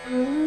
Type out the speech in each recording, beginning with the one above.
Mm-hmm.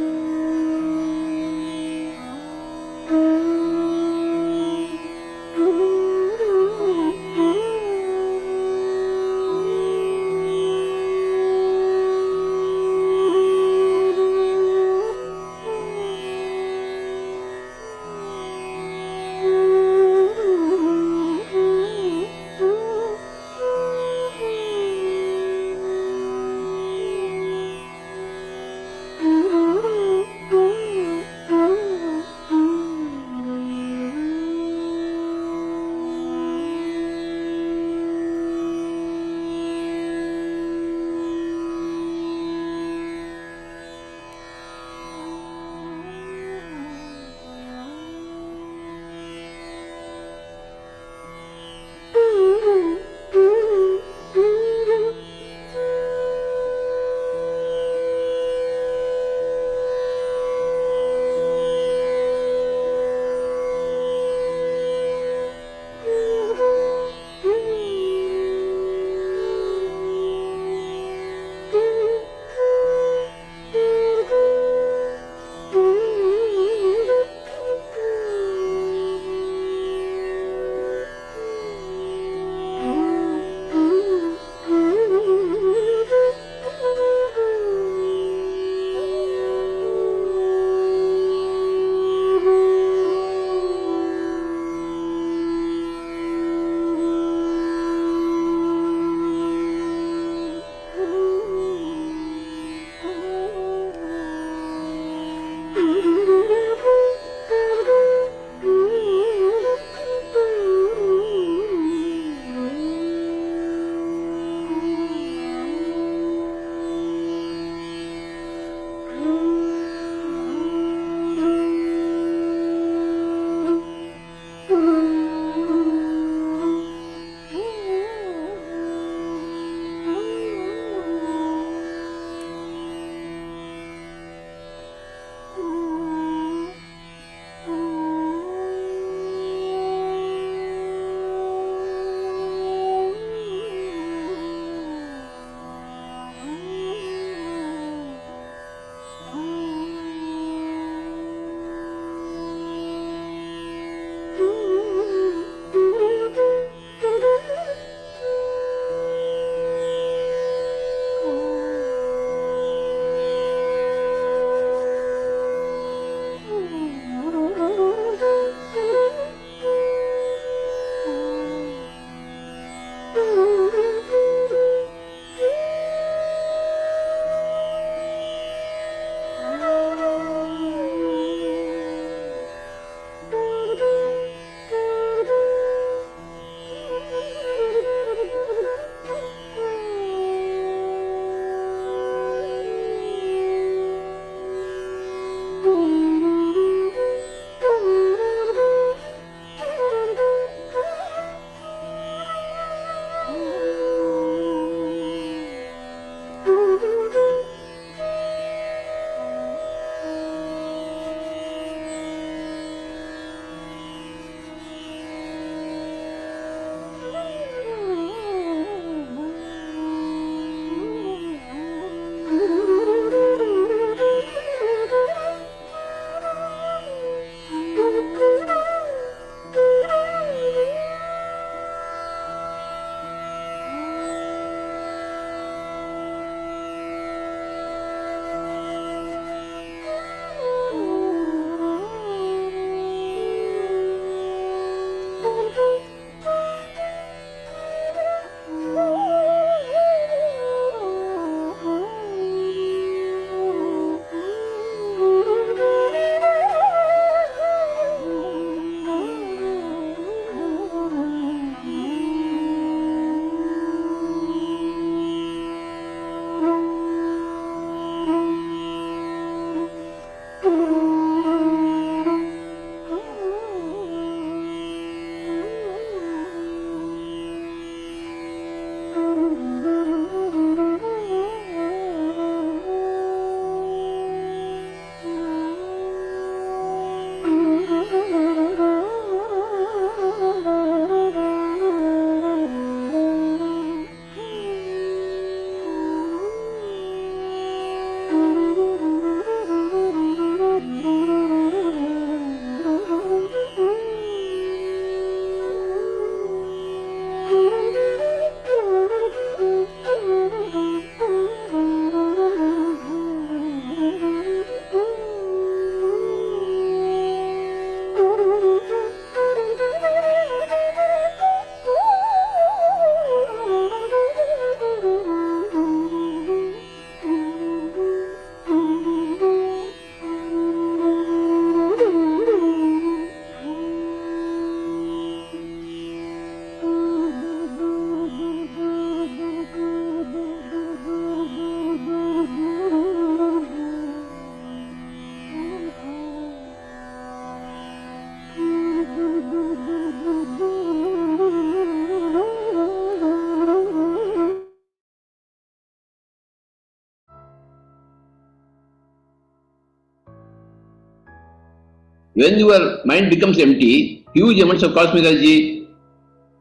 When your mind becomes empty, huge amounts of cosmic energy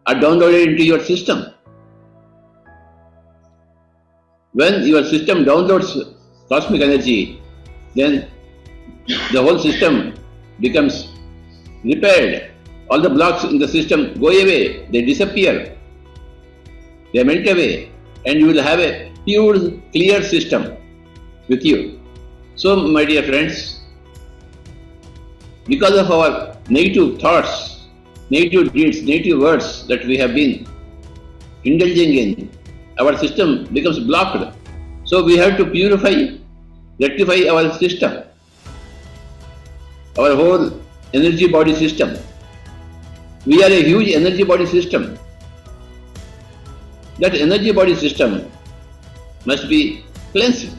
are downloaded into your system. When your system downloads cosmic energy, then the whole system becomes repaired. All the blocks in the system go away, they disappear, they melt away, and you will have a pure, clear system with you. So, my dear friends, because of our negative thoughts, negative deeds, negative words that we have been indulging in, our system becomes blocked. So we have to purify, rectify our system, our whole energy body system. We are a huge energy body system. That energy body system must be cleansed.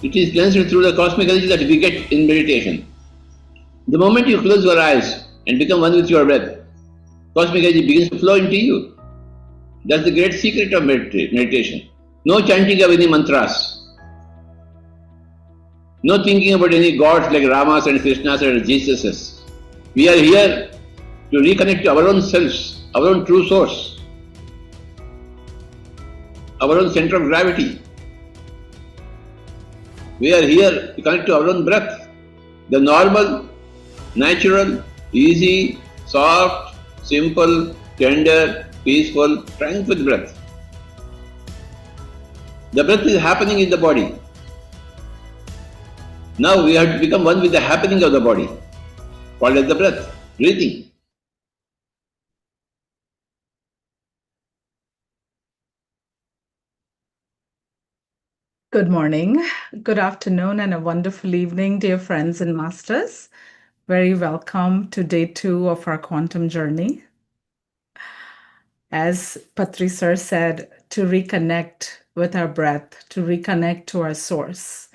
It is cleansed through the cosmic energy that we get in meditation. The moment you close your eyes and become one with your breath, cosmic energy begins to flow into you. That's the great secret of meditation. No chanting of any mantras. No thinking about any gods like Ramas and Krishnas and Jesuses. We are here to reconnect to our own selves, our own true source, our own center of gravity. We are here to connect to our own breath. The normal, natural, easy, soft, simple, tender, peaceful, tranquil breath. The breath is happening in the body. Now we have to become one with the happening of the body, called as the breath, breathing. Good morning, good afternoon, and a wonderful evening, dear friends and masters. Very welcome to day 2 of our quantum journey. As Patri sir said, to reconnect with our breath, to reconnect to our source.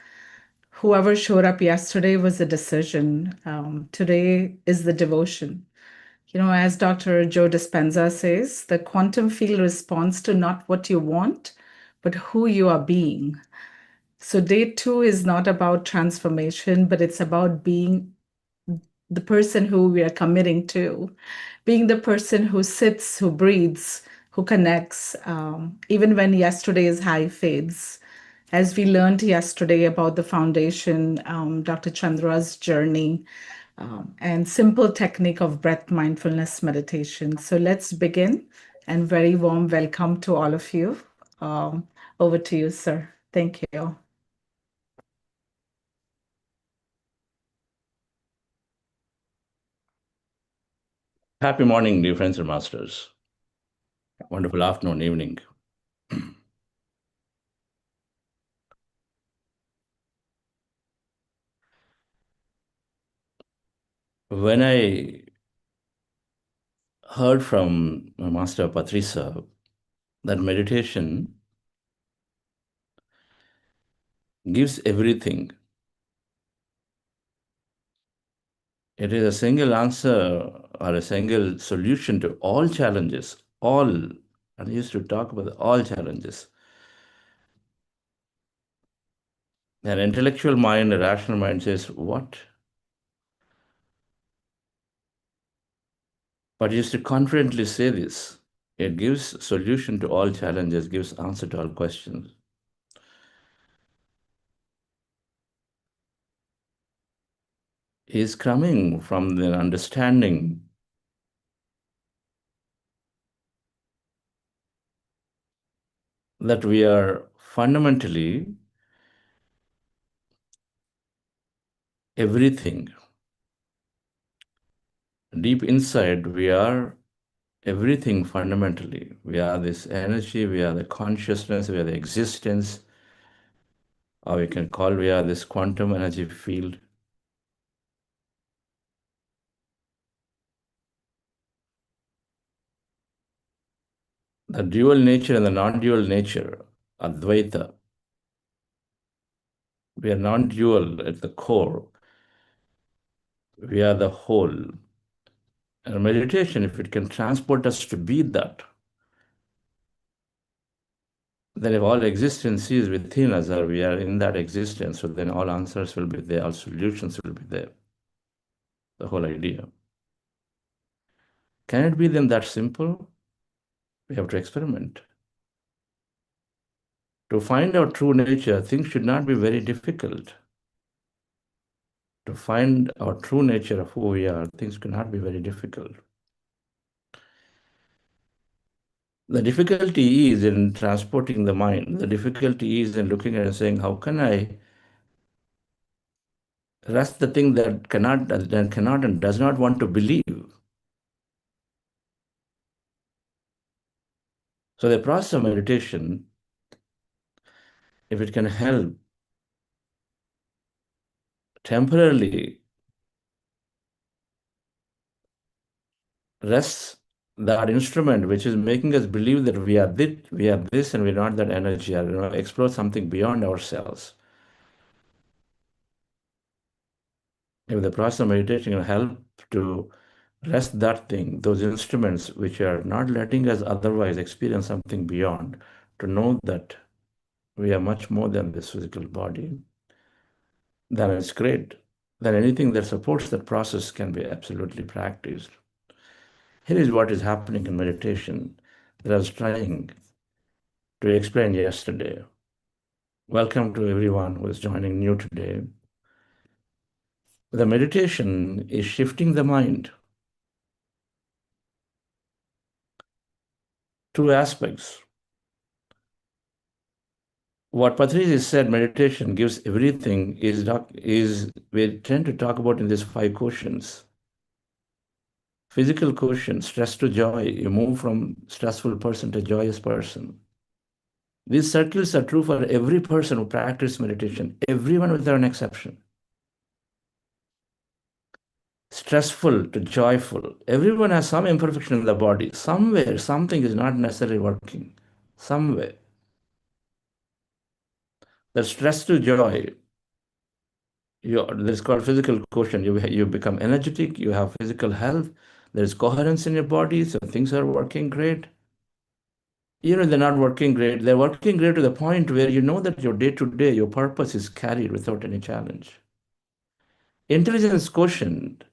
Whoever showed up yesterday was a decision. Today is the devotion. You know, as Dr. Joe Dispenza says, the quantum field responds to not what you want, but who you are being. So day 2 is not about transformation, but it's about being the person who we are committing to, being the person who sits, who breathes, who connects, even when yesterday's high fades. As we learned yesterday about the foundation, Dr. Chandra's journey, and simple technique of breath mindfulness meditation. So let's begin, and very warm welcome to all of you. Over to you, sir. Thank you. Happy morning, dear friends and masters. Wonderful afternoon, evening. When I heard from my master Patrisa that meditation gives everything, it is a single answer or a single solution to all challenges, all. I used to talk about all challenges. An intellectual mind, a rational mind says, what? But I used to confidently say this. It gives solution to all challenges, gives answer to all questions. Is coming from the understanding that we are fundamentally everything. Deep inside, we are everything fundamentally. We are this energy, we are the consciousness, we are the existence, or we can call we are this quantum energy field. The dual nature and the non-dual nature, Advaita. We are non-dual at the core. We are the whole. And meditation, if it can transport us to be that, then if all existence is within us or we are in that existence, so then all answers will be there, all solutions will be there. the whole idea. Can it be then that simple? We have to experiment. To find our true nature, things should not be very difficult. To find our true nature of who we are, things cannot be very difficult. The difficulty is in transporting the mind. The difficulty is in looking at it and saying, how can I rest the thing that cannot and does not want to believe? So the process of meditation, if it can help temporarily rest that instrument which is making us believe that we are this and we're not that energy, or explore something beyond ourselves. If the process of meditation can help to rest that thing, those instruments which are not letting us otherwise experience something beyond, to know that we are much more than this physical body, then it's great. Then anything that supports that process can be absolutely practiced. Here is what is happening in meditation that I was trying to explain yesterday. Welcome to everyone who is joining new today. The meditation is shifting the mind. Two aspects. What Patrice said, meditation gives everything, is we tend to talk about in these 5 quotients. Physical quotient, stress to joy. You move from stressful person to joyous person. These circles are true for every person who practices meditation, everyone without an exception. Stressful to joyful. Everyone has some imperfection in the body. Somewhere, something is not necessarily working. Somewhere. The stress to joy, this is called physical quotient. You become energetic, you have physical health, there's coherence in your body, so things are working great. They're not working great. They're working great to the point where you know that your day-to-day, your purpose is carried without any challenge. Intelligence quotient,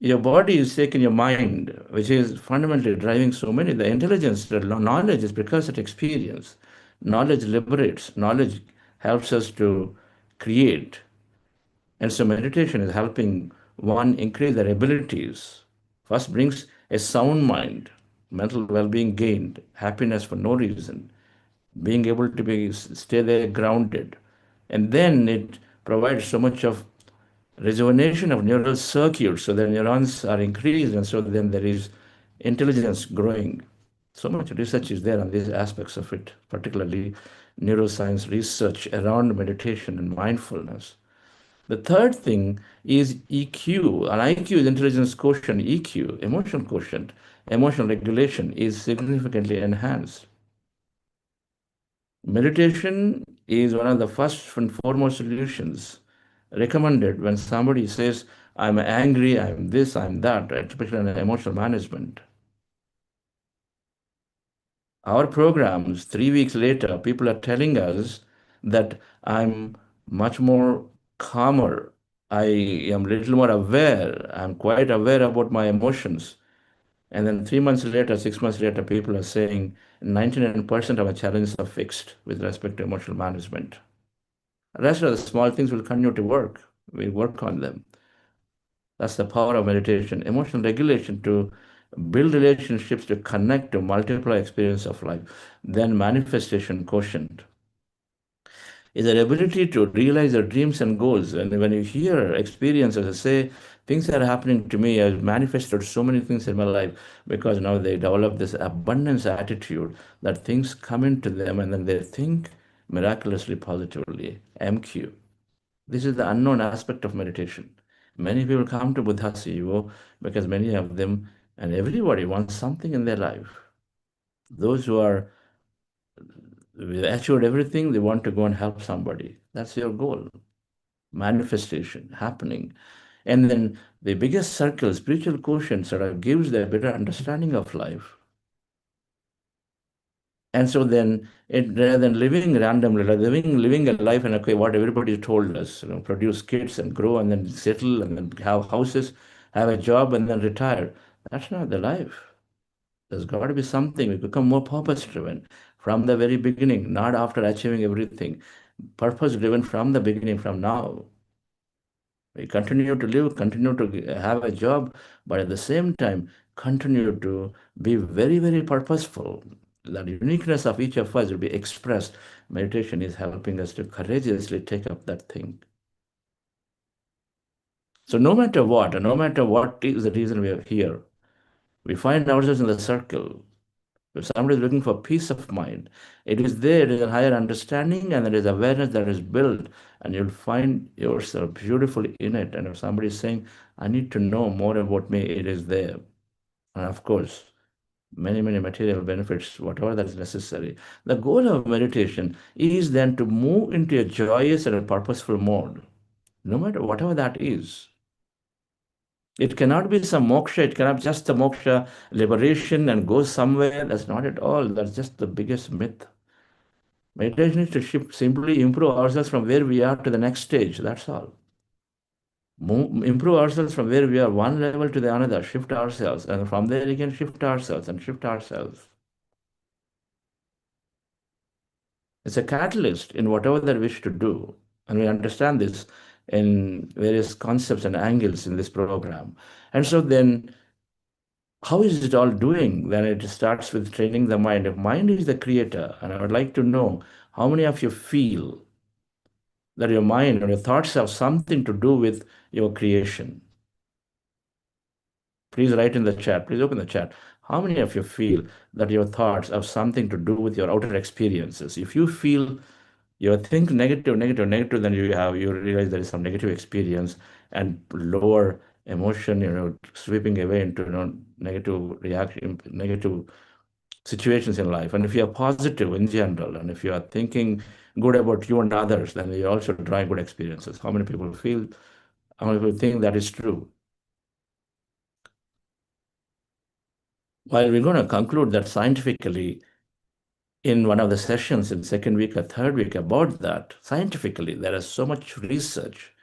your body is taking your mind, which is fundamentally driving so many. The intelligence, the knowledge is because of experience. Knowledge liberates. Knowledge helps us to create. And so meditation is helping one increase their abilities. First brings a sound mind, mental well-being gained, happiness for no reason, being able to stay there grounded. And then it provides so much of rejuvenation of neural circuits, so the neurons are increased, and so then there is intelligence growing. So much research is there on these aspects of it, particularly neuroscience research around meditation and mindfulness. The third thing is EQ. An IQ is intelligence quotient. EQ, emotional quotient, emotional regulation is significantly enhanced. Meditation is one of the first and foremost solutions recommended when somebody says, I'm angry, I'm this, I'm that, especially in emotional management. Our programs, 3 weeks later, people are telling us that I'm much more calmer. I am a little more aware. I'm quite aware about my emotions. And then 3 months later, 6 months later, people are saying 99% of our challenges are fixed with respect to emotional management. The rest of the small things will continue to work. We work on them. That's the power of meditation. Emotional regulation to build relationships, to connect, to multiply experience of life. Then manifestation quotient is the ability to realize your dreams and goals. And when you hear experiences, say, things are happening to me, I've manifested so many things in my life, because now they develop this abundance attitude that things come into them and then they think miraculously positively. MQ. This is the unknown aspect of meditation. Many people come to Buddha CEO because many of them and everybody wants something in their life. Those who are achieved everything, they want to go and help somebody. That's your goal. Manifestation happening. And then the biggest circle, spiritual quotient, sort of gives the better understanding of life. And so then, rather than living randomly, living a life and okay, what everybody told us, produce kids and grow and then settle and then have houses, have a job and then retire. That's not the life. There's got to be something. We become more purpose driven from the very beginning, not after achieving everything. Purpose driven from the beginning, from now. We continue to live, continue to have a job, but at the same time, continue to be very, very purposeful. The uniqueness of each of us will be expressed. Meditation is helping us to courageously take up that thing. So no matter what, and no matter what is the reason we are here, we find ourselves in the circle. If somebody is looking for peace of mind, it is there, it is a higher understanding, and there is awareness that is built, and you'll find yourself beautifully in it. And if somebody is saying, I need to know more about me, it is there. And of course, many, many material benefits, whatever that is necessary. The goal of meditation is then to move into a joyous and a purposeful mode, no matter whatever that is. It cannot be some moksha, it cannot be just the moksha, liberation and go somewhere. That's not at all. That's just the biggest myth. Meditation is to simply improve ourselves from where we are to the next stage. That's all. Improve ourselves from where we are, one level to the another, shift ourselves, and from there again shift ourselves and shift ourselves. It's a catalyst in whatever they wish to do. And we understand this in various concepts and angles in this program. And so then, how is it all doing? Then it starts with training the mind. If mind is the creator, and I would like to know how many of you feel that your mind or your thoughts have something to do with your creation. Please write in the chat. Please open the chat. How many of you feel that your thoughts have something to do with your outer experiences? If you feel you think negative, then you realize there is some negative experience and lower emotion, sweeping away into negative reaction, negative situations in life. And if you are positive in general, and if you are thinking good about you and others, then you also drive good experiences. How many people think that is true? While we're going to conclude that scientifically in one of the sessions in second week or third week about that, scientifically, there is so much research,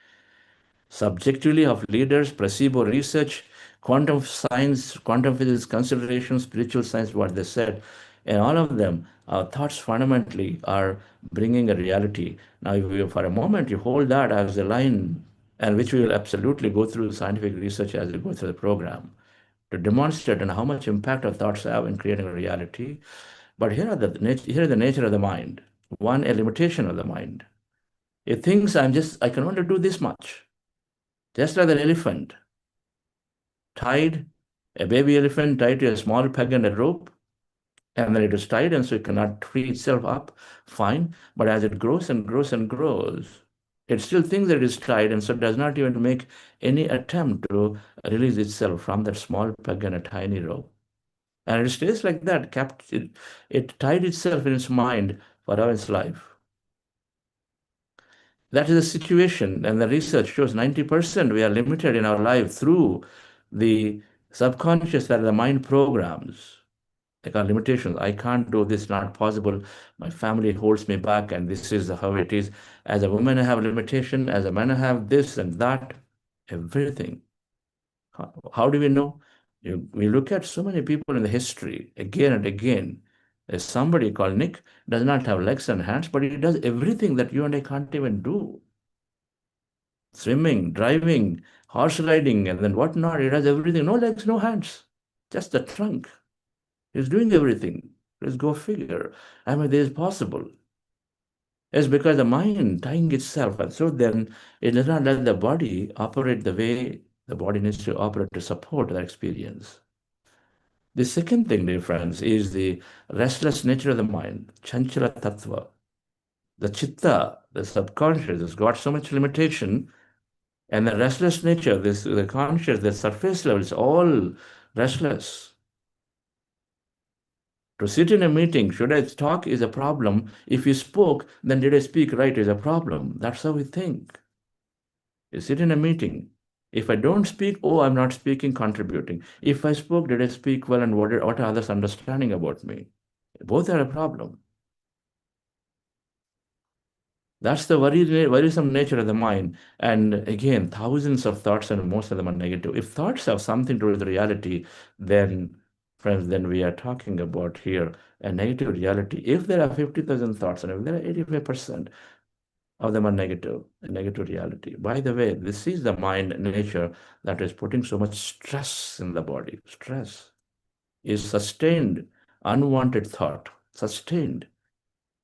subjectively of leaders, placebo research, quantum science, quantum physics considerations, spiritual science, what they said, and all of them, our thoughts fundamentally are bringing a reality. Now, if you, for a moment, you hold that as a line, and which we will absolutely go through scientific research as we go through the program, to demonstrate on how much impact our thoughts have in creating a reality. But here is the nature of the mind. One, a limitation of the mind. It thinks I can only do this much. Just like an elephant, a baby elephant tied to a small peg and a rope, and then it is tied, and so it cannot free itself up, fine. But as it grows and grows and grows, it still thinks that it is tied, and so does not even make any attempt to release itself from that small peg and a tiny rope. And it stays like that, it tied itself in its mind for all its life. That is the situation, and the research shows 90% we are limited in our life through the subconscious that the mind programs. Like our limitations. I can't do this, not possible. My family holds me back, and this is how it is. As a woman, I have limitation. As a man, I have this and that, everything. How do we know? We look at so many people in the history again and again. There's somebody called Nick, does not have legs and hands, but he does everything that you and I can't even do. Swimming, driving, horse riding, and then whatnot. He does everything. No legs, no hands, just the trunk. He's doing everything. Let's go figure. I mean, this is possible. It's because the mind tying itself, and so then it does not let the body operate the way the body needs to operate to support that experience. The second thing, dear friends, is the restless nature of the mind, chanchala tattva. The chitta, the subconscious, has got so much limitation, and the restless nature, the conscious, the surface level is all restless. To sit in a meeting, should I talk is a problem. If you spoke, then did I speak right is a problem. That's how we think. You sit in a meeting. If I don't speak, oh, I'm not speaking, contributing. If I spoke, did I speak well, and what are others understanding about me? Both are a problem. That's the worrisome nature of the mind. And again, thousands of thoughts, and most of them are negative. If thoughts have something to do with reality, then, friends, then we are talking about here a negative reality. If there are 50,000 thoughts, and if there are 85% of them are negative, a negative reality. By the way, this is the mind nature that is putting so much stress in the body. Stress is sustained, unwanted thought, sustained.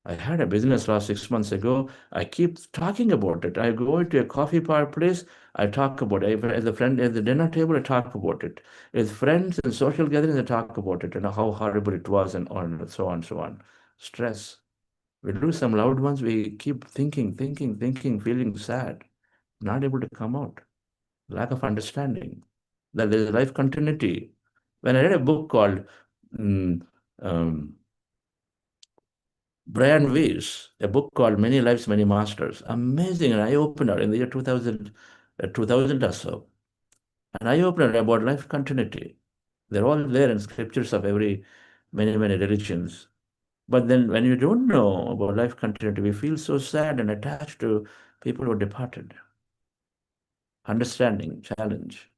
I had a business last 6 months ago. I keep talking about it. I go into a coffee bar place, I talk about it. As a friend at the dinner table, I talk about it. With friends and social gatherings, I talk about it and how horrible it was and on, so on, so on. Stress. We lose some loved ones, we keep thinking, feeling sad, not able to come out. Lack of understanding that there is life continuity. When I read a book called mm, um, Brian Weiss, a book called Many Lives, Many Masters. Amazing, an eye-opener in the year 2000, 2000 or so. An eye-opener about life continuity. They're all there in scriptures of many religions. But then when you don't know about life continuity, we feel so sad and attached to people who departed. Understanding, challenge.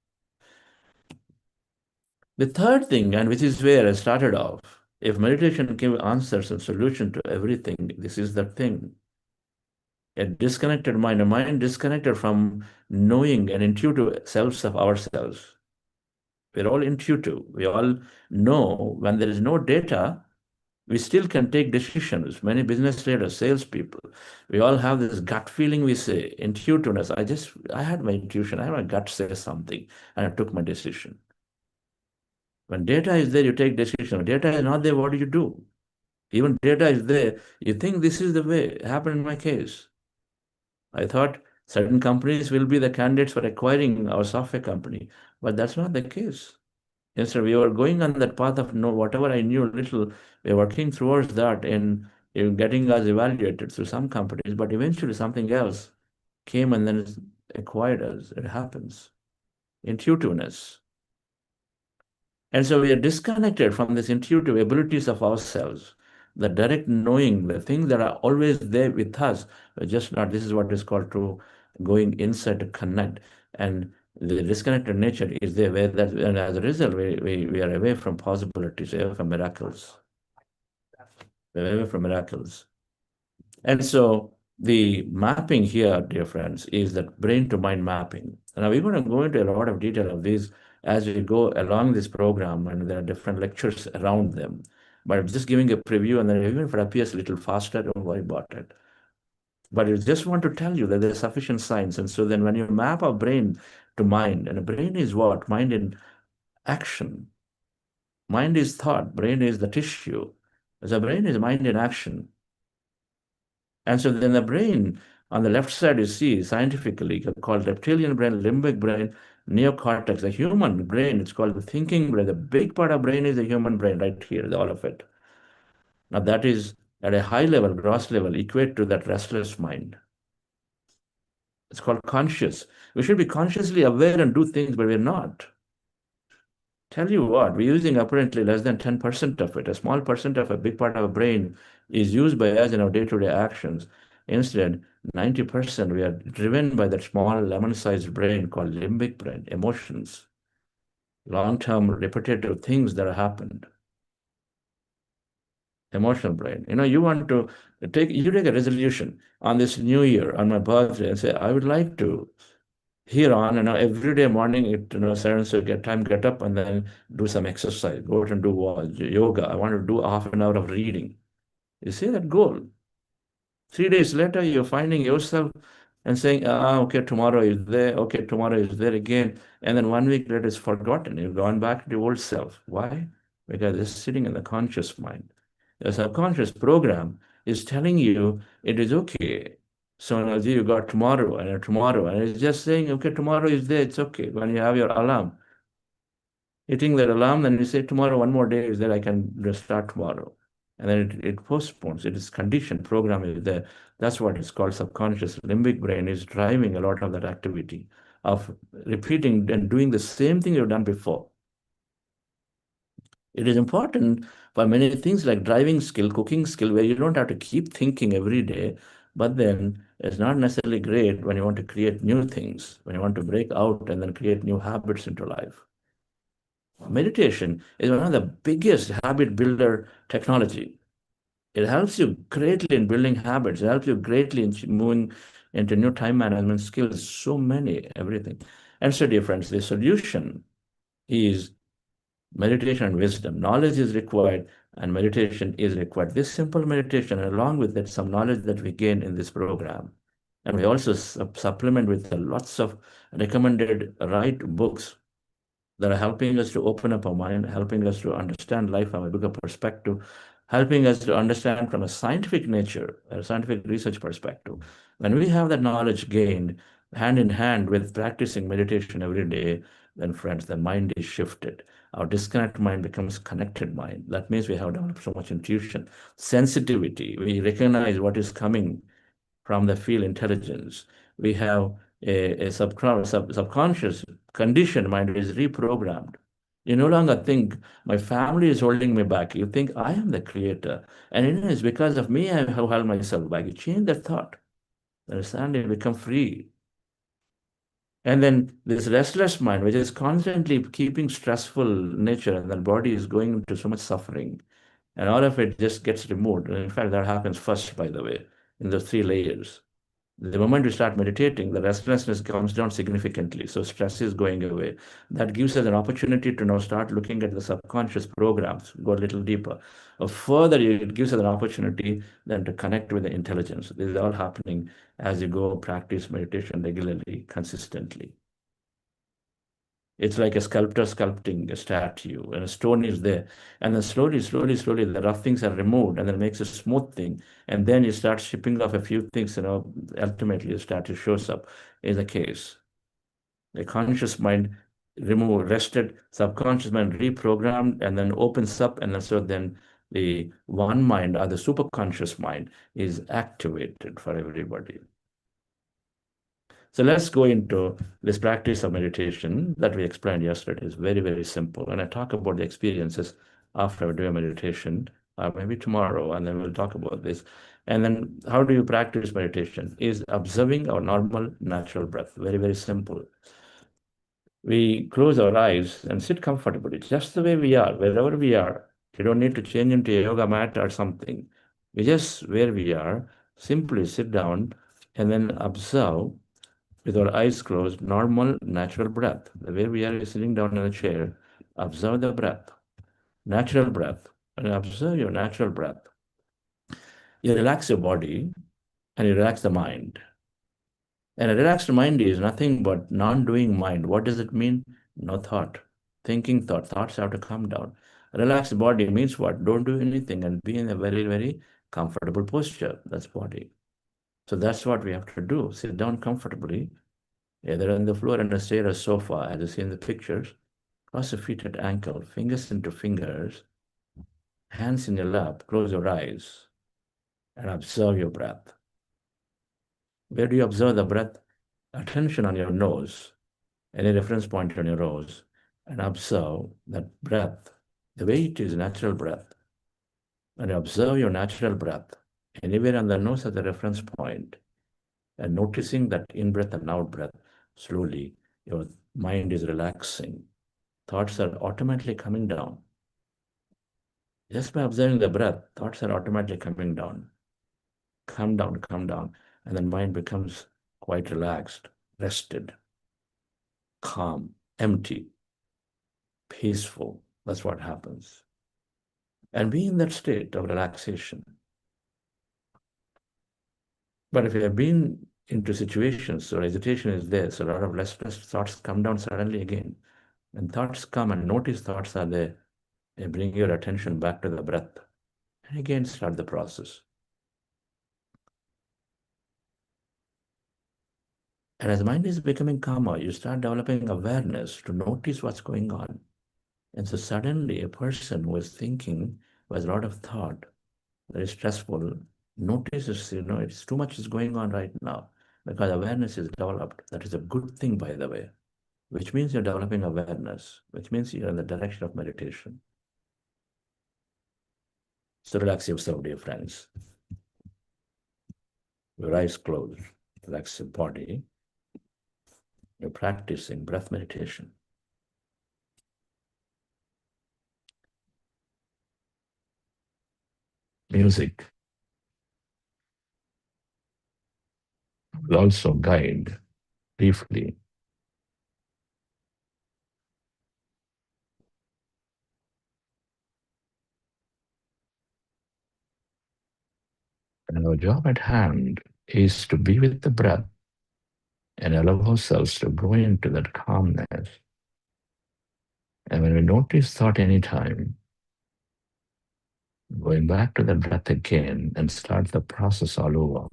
The third thing, and which is where I started off, if meditation gives answers and solution to everything, this is the thing. A disconnected mind, a mind disconnected from knowing and intuitive selves of ourselves. We're all intuitive. We all know when there is no data, we still can take decisions. Many business leaders, salespeople, we all have this gut feeling, we say, intuitiveness. I had my intuition, I had my gut say something, and I took my decision. When data is there, you take decision. When data is not there, what do you do? Even data is there, you think this is the way. It happened in my case. I thought certain companies will be the candidates for acquiring our software company, but that's not the case. Instead, we were going on that path of no, whatever I knew little, we were working towards that in getting us evaluated through some companies, but eventually something else came and then acquired us. It happens. Intuitiveness. And so we are disconnected from these intuitive abilities of ourselves, the direct knowing, the things that are always there with us. We're just not, this is what is called to going inside to connect. And the disconnected nature is there, where that, and as a result, we are away from possibilities, away from miracles. We're away from miracles. And so the mapping here, dear friends, is that brain to mind mapping. Now we're going to go into a lot of detail of this as we go along this program, and there are different lectures around them. But I'm just giving a preview, and then even if it appears a little faster, don't worry about it. But I just want to tell you that there's sufficient science. And so then when you map a brain to mind, and a brain is what? Mind in action. Mind is thought, brain is the tissue. The brain is mind in action. And so then the brain, on the left side, you see scientifically called reptilian brain, limbic brain, neocortex, the human brain. It's called the thinking brain. The big part of brain is the human brain right here, all of it. Now that is at a high level, gross level, equate to that restless mind. It's called conscious. We should be consciously aware and do things, but we're not. Tell you what, we're using apparently less than 10% of it. A small percent of a big part of our brain is used by us in our day-to-day actions. Instead, 90% we are driven by that small lemon-sized brain called limbic brain, emotions, long-term repetitive things that have happened. Emotional brain. You want to take a resolution on this new year, on my birthday, and say, I would like to here on, every day morning, so get up and then do some exercise, go out and do yoga. I want to do half an hour of reading. You see that goal. 3 days later, you're finding yourself and saying, okay, tomorrow is there. Okay, tomorrow is there again. And then 1 week later, it's forgotten. You've gone back to the old self. Why? Because it's sitting in the conscious mind. The subconscious program is telling you it is okay. So you got tomorrow and it's just saying, okay, tomorrow is there, it's okay. When you have your alarm, hitting that alarm, then you say, tomorrow, one more day is there, I can start tomorrow. And then it postpones, it is conditioned, program is there. That's what is called subconscious. Limbic brain is driving a lot of that activity of repeating and doing the same thing you've done before. It is important for many things like driving skill, cooking skill, where you don't have to keep thinking every day. But then it's not necessarily great when you want to create new things, when you want to break out and then create new habits into life. Meditation is one of the biggest habit builder technology. It helps you greatly in building habits. It helps you greatly in moving into new time management skills. So many, everything. And so, dear friends, the solution is meditation and wisdom. Knowledge is required and meditation is required. This simple meditation, along with that, some knowledge that we gain in this program. And we also supplement with lots of recommended right books that are helping us to open up our mind, helping us to understand life from a bigger perspective, helping us to understand from a scientific nature, a scientific research perspective. When we have that knowledge gained hand in hand with practicing meditation every day, then friends, the mind is shifted. Our disconnected mind becomes connected mind. That means we have developed so much intuition, sensitivity. We recognize what is coming from the field intelligence. We have a subconscious conditioned mind is reprogrammed. You no longer think my family is holding me back. You think I am the creator. And it is because of me I have held myself back. You change that thought. Understand? You become free. And then this restless mind, which is constantly keeping stressful nature, and the body is going into so much suffering. And all of it just gets removed. And in fact, that happens first, by the way, in the 3 layers. The moment you start meditating, the restlessness comes down significantly. So stress is going away. That gives us an opportunity to now start looking at the subconscious programs, go a little deeper. Further, it gives us an opportunity then to connect with the intelligence. This is all happening as you go practice meditation regularly, consistently. It's like a sculptor sculpting a statue, and a stone is there. And then slowly, slowly, the rough things are removed, and then it makes a smooth thing. And then you start shipping off a few things, ultimately the statue shows up in the case. The conscious mind removed, rested, subconscious mind reprogrammed, and then opens up, and then the one mind or the superconscious mind is activated for everybody. So let's go into this practice of meditation that we explained yesterday. It's very, very simple. And I talk about the experiences after I do a meditation, maybe tomorrow, and then we'll talk about this. And then how do you practice meditation? Is observing our normal, natural breath. Very, very simple. We close our eyes and sit comfortably, just the way we are, wherever we are. You don't need to change into a yoga mat or something. We just, where we are, simply sit down and then observe with our eyes closed, normal, natural breath. The way we are sitting down in a chair, observe the breath, natural breath, and observe your natural breath. You relax your body and you relax the mind. And a relaxed mind is nothing but non-doing mind. What does it mean? No thought. Thinking thought. Thoughts have to come down. A relaxed body means what? Don't do anything and be in a very, very comfortable posture. That's body. So that's what we have to do. Sit down comfortably, either on the floor, on a chair or sofa, as you see in the pictures. Cross your feet at ankle, fingers into fingers, hands in your lap, close your eyes, and observe your breath. Where do you observe the breath? Attention on your nose, any reference point on your nose, and observe that breath, the way it is natural breath. And observe your natural breath, anywhere on the nose as a reference point, and noticing that in-breath and out-breath, slowly your mind is relaxing. Thoughts are automatically coming down. Just by observing the breath, thoughts are automatically coming down. Come down, and then mind becomes quite relaxed, rested, calm, empty, peaceful. That's what happens. And be in that state of relaxation. But if you have been into situations where agitation is there, so a lot of restless thoughts come down suddenly again. When thoughts come and notice thoughts are there, they bring your attention back to the breath. And again, start the process. And as mind is becoming calmer, you start developing awareness to notice what's going on. And so suddenly a person who is thinking, who has a lot of thought, very stressful, notices, it's too much is going on right now because awareness is developed. That is a good thing, by the way, which means you're developing awareness, which means you're in the direction of meditation. So relax yourself, dear friends. Your eyes closed, relax your body. You're practicing breath meditation. Music will also guide briefly. And our job at hand is to be with the breath and allow ourselves to go into that calmness. And when we notice thought anytime, going back to the breath again and start the process all over.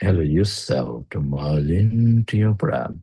Allow yourself to merge into your breath.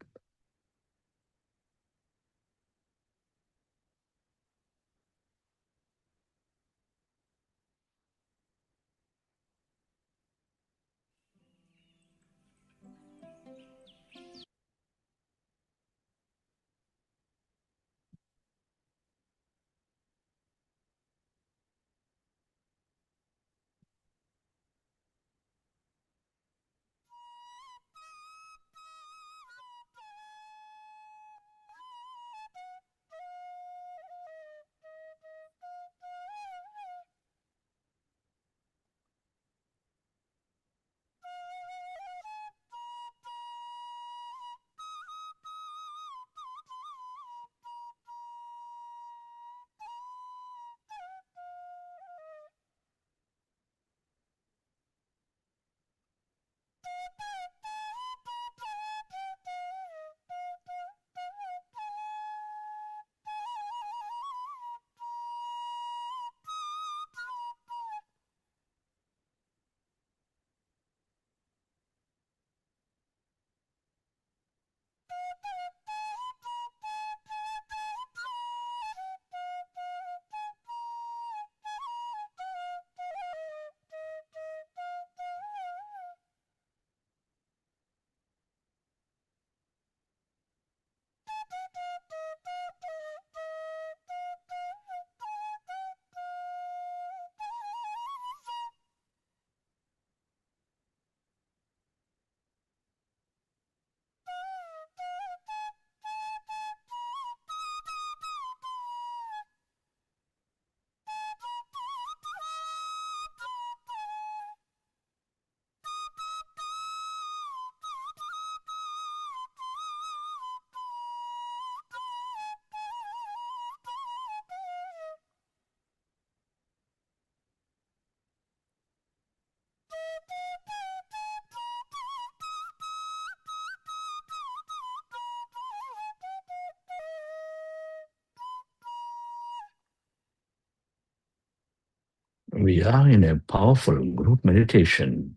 We are in a powerful group meditation.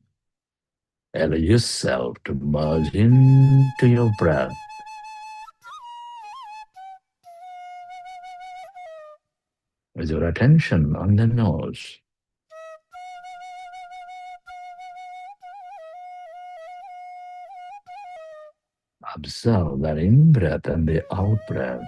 Allow yourself to merge into your breath with your attention on the nose. Observe that in-breath and the out-breath.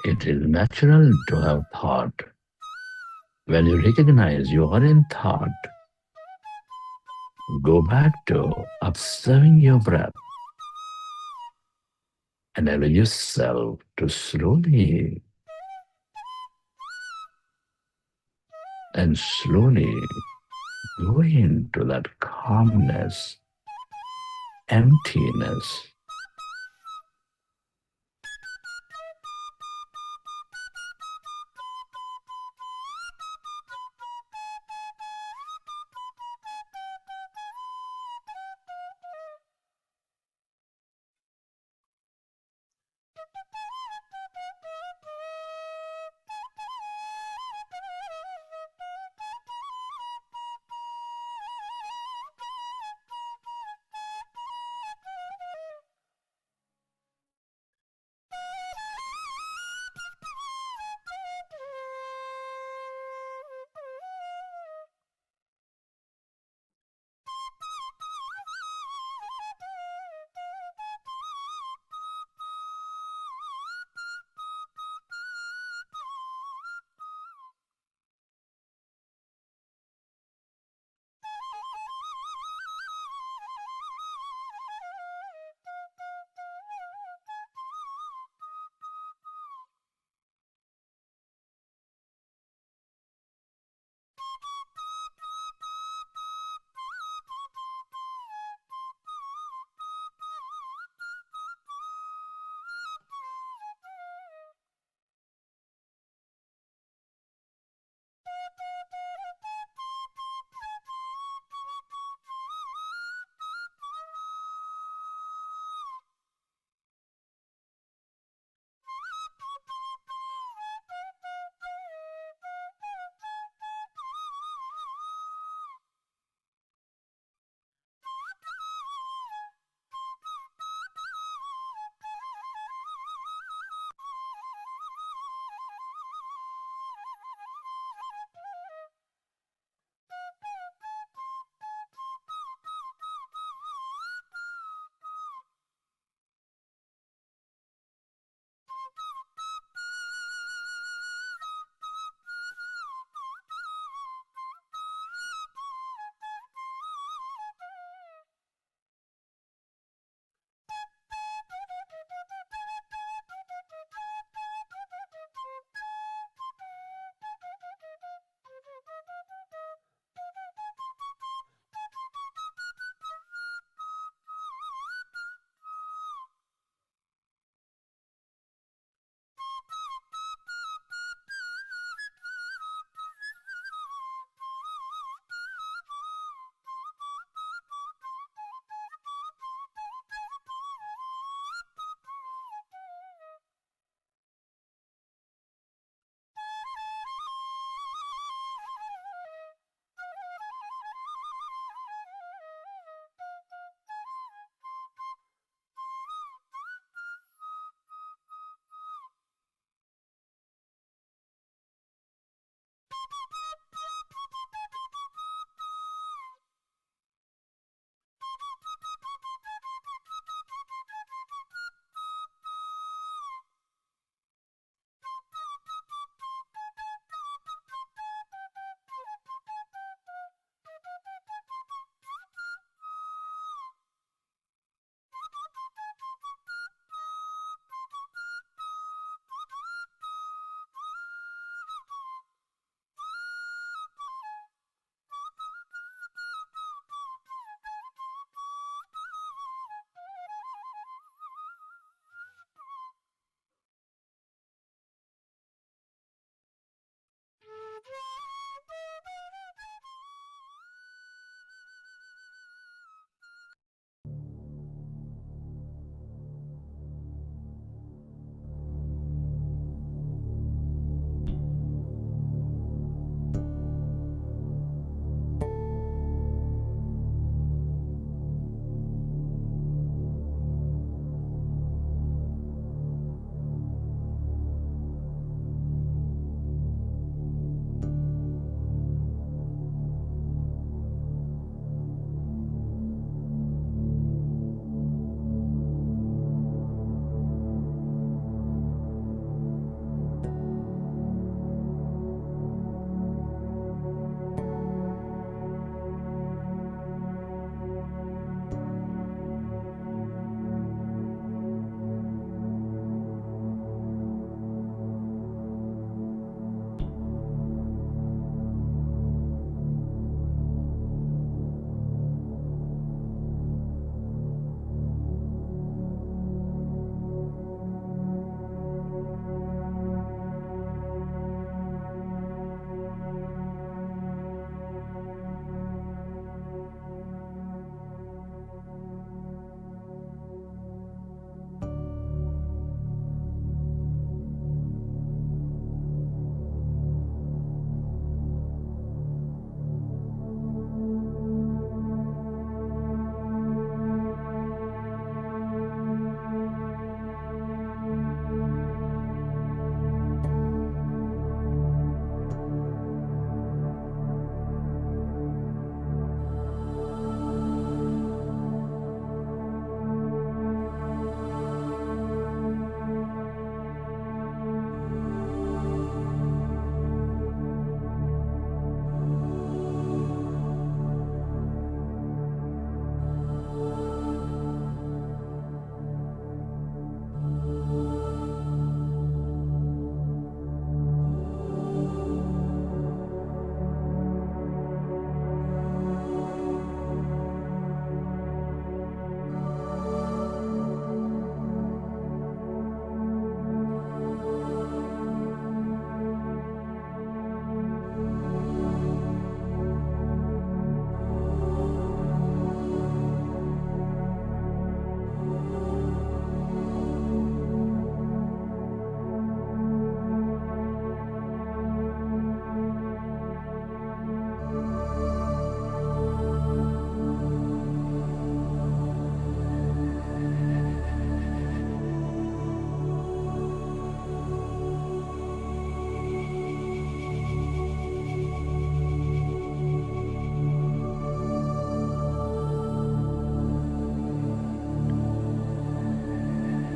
It is natural to have thought. When you recognize you are in thought, go back to observing your breath and allow yourself to slowly and slowly go into that calmness, emptiness.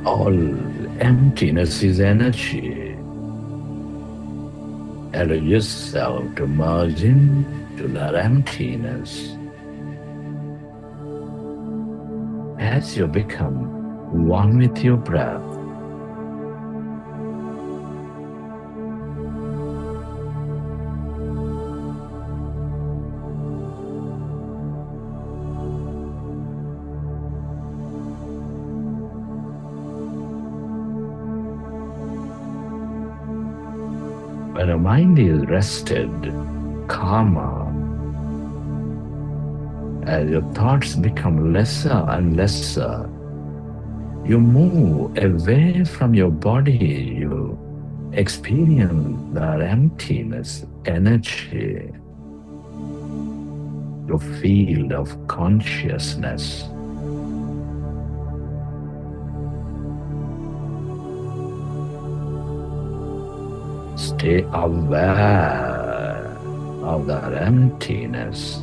All emptiness is energy. Allow yourself to merge into that emptiness as you become one with your breath. When the mind is rested, calmer, as your thoughts become lesser and lesser, you move away from your body, you experience that emptiness, energy, your field of consciousness. Stay aware of that emptiness.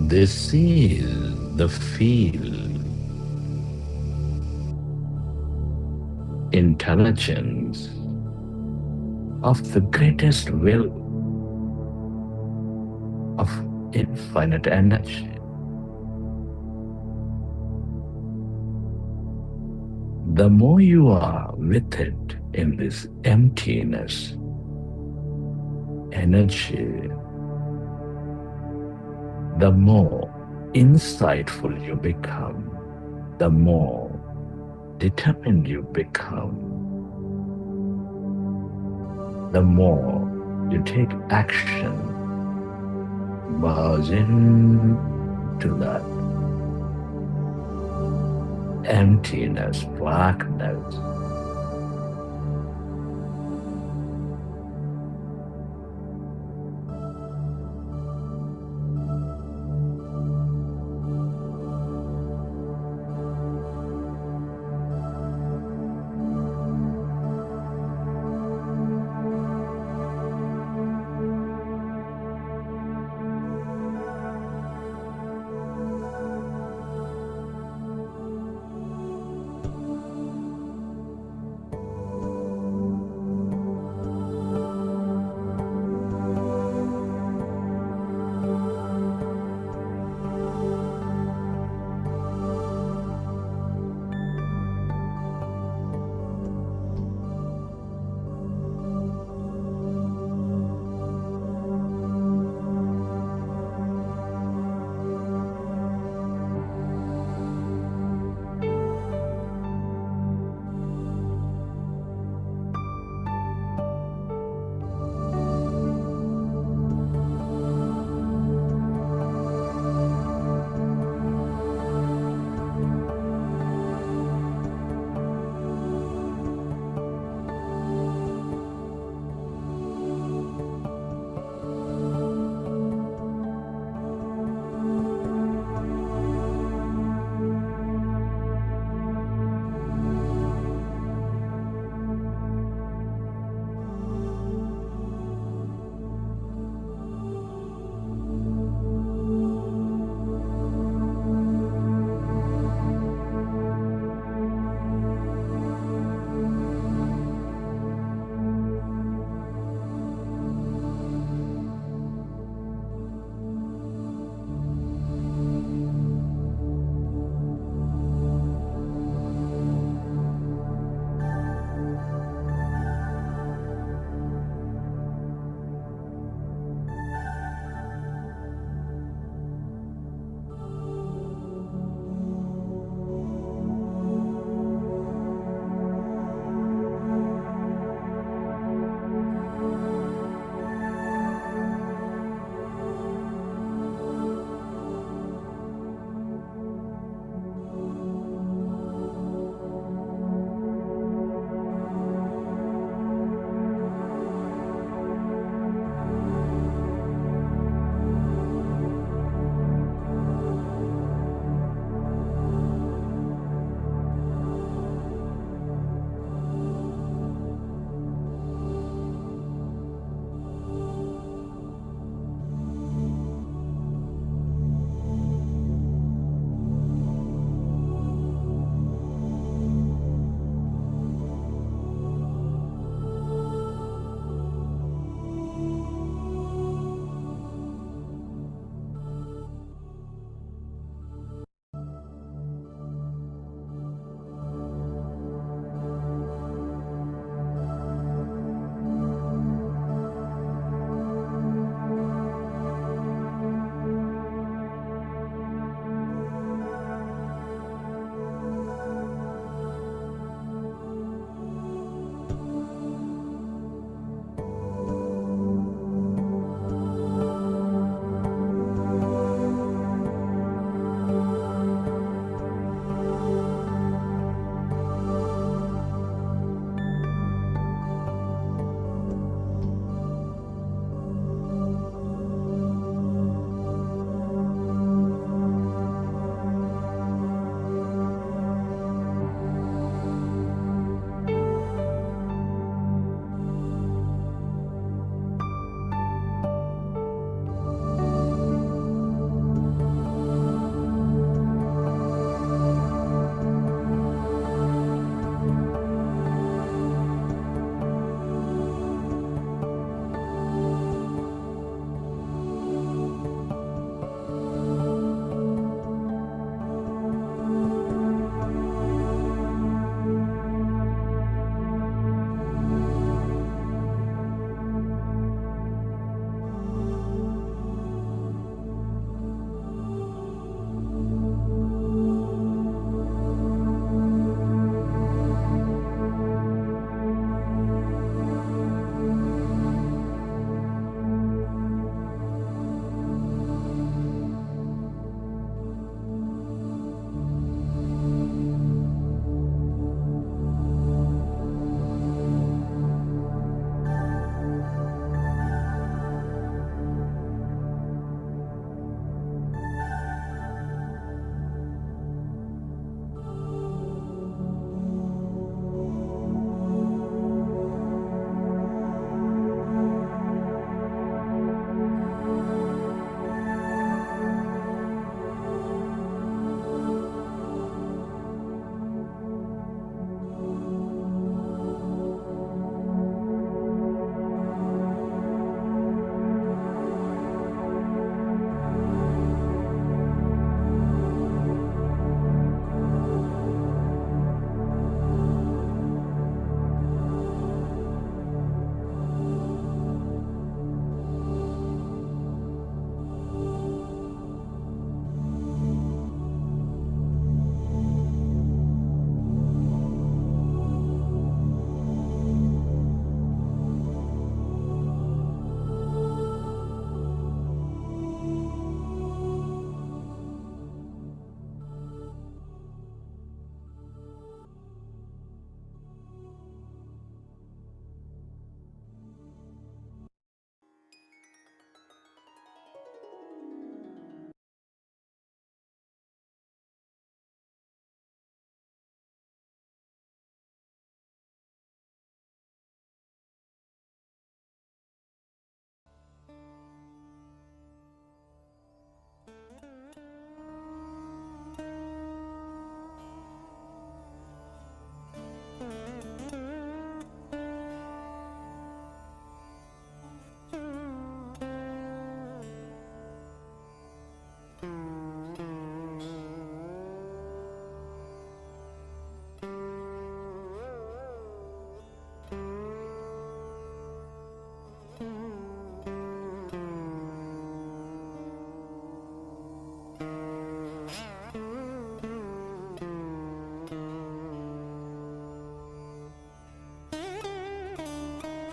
This is the field, intelligence of the greatest will of infinite energy. The more you are with it in this emptiness, energy, the more insightful you become, the more determined you become, the more you take action, merge into that emptiness, blackness.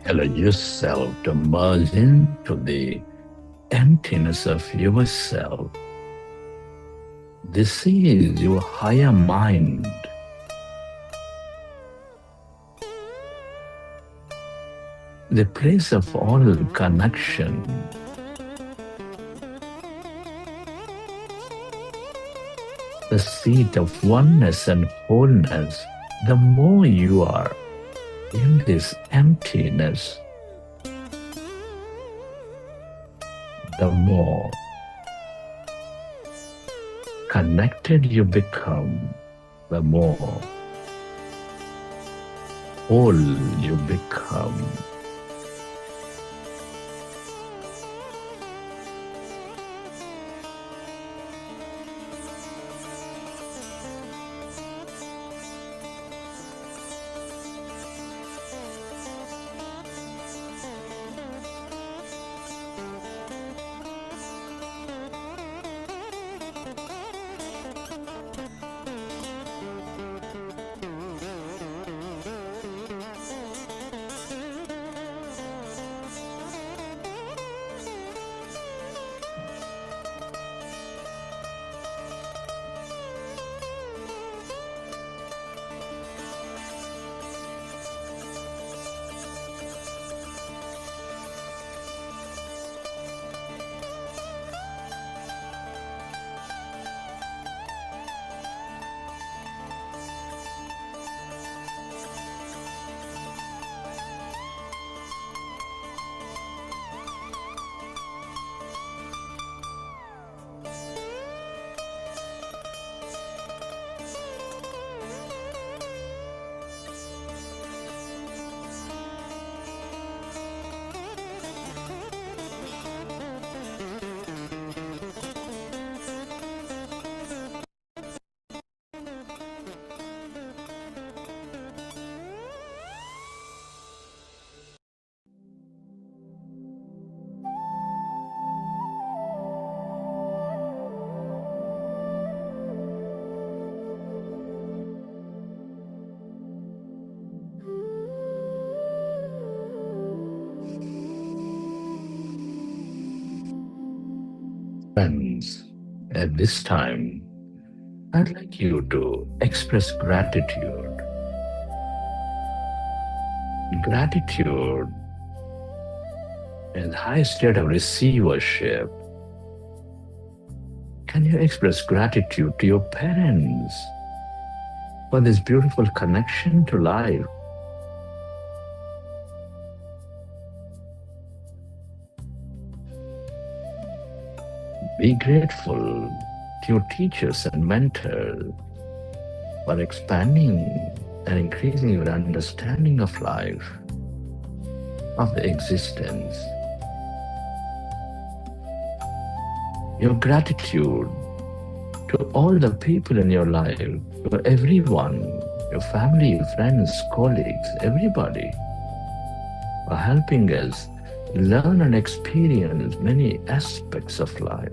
Allow yourself to merge into the emptiness of yourself. This is your higher mind. The place of all connection. The seat of oneness and wholeness. The more you are in this emptiness, the more connected you become, the more whole you become. Friends, at this time, I'd like you to express gratitude. Gratitude is the highest state of receivership. Can you express gratitude to your parents for this beautiful connection to life? Be grateful to your teachers and mentors for expanding and increasing your understanding of life, of the existence. Your gratitude to all the people in your life, to everyone, your family, your friends, colleagues, everybody, for helping us learn and experience many aspects of life.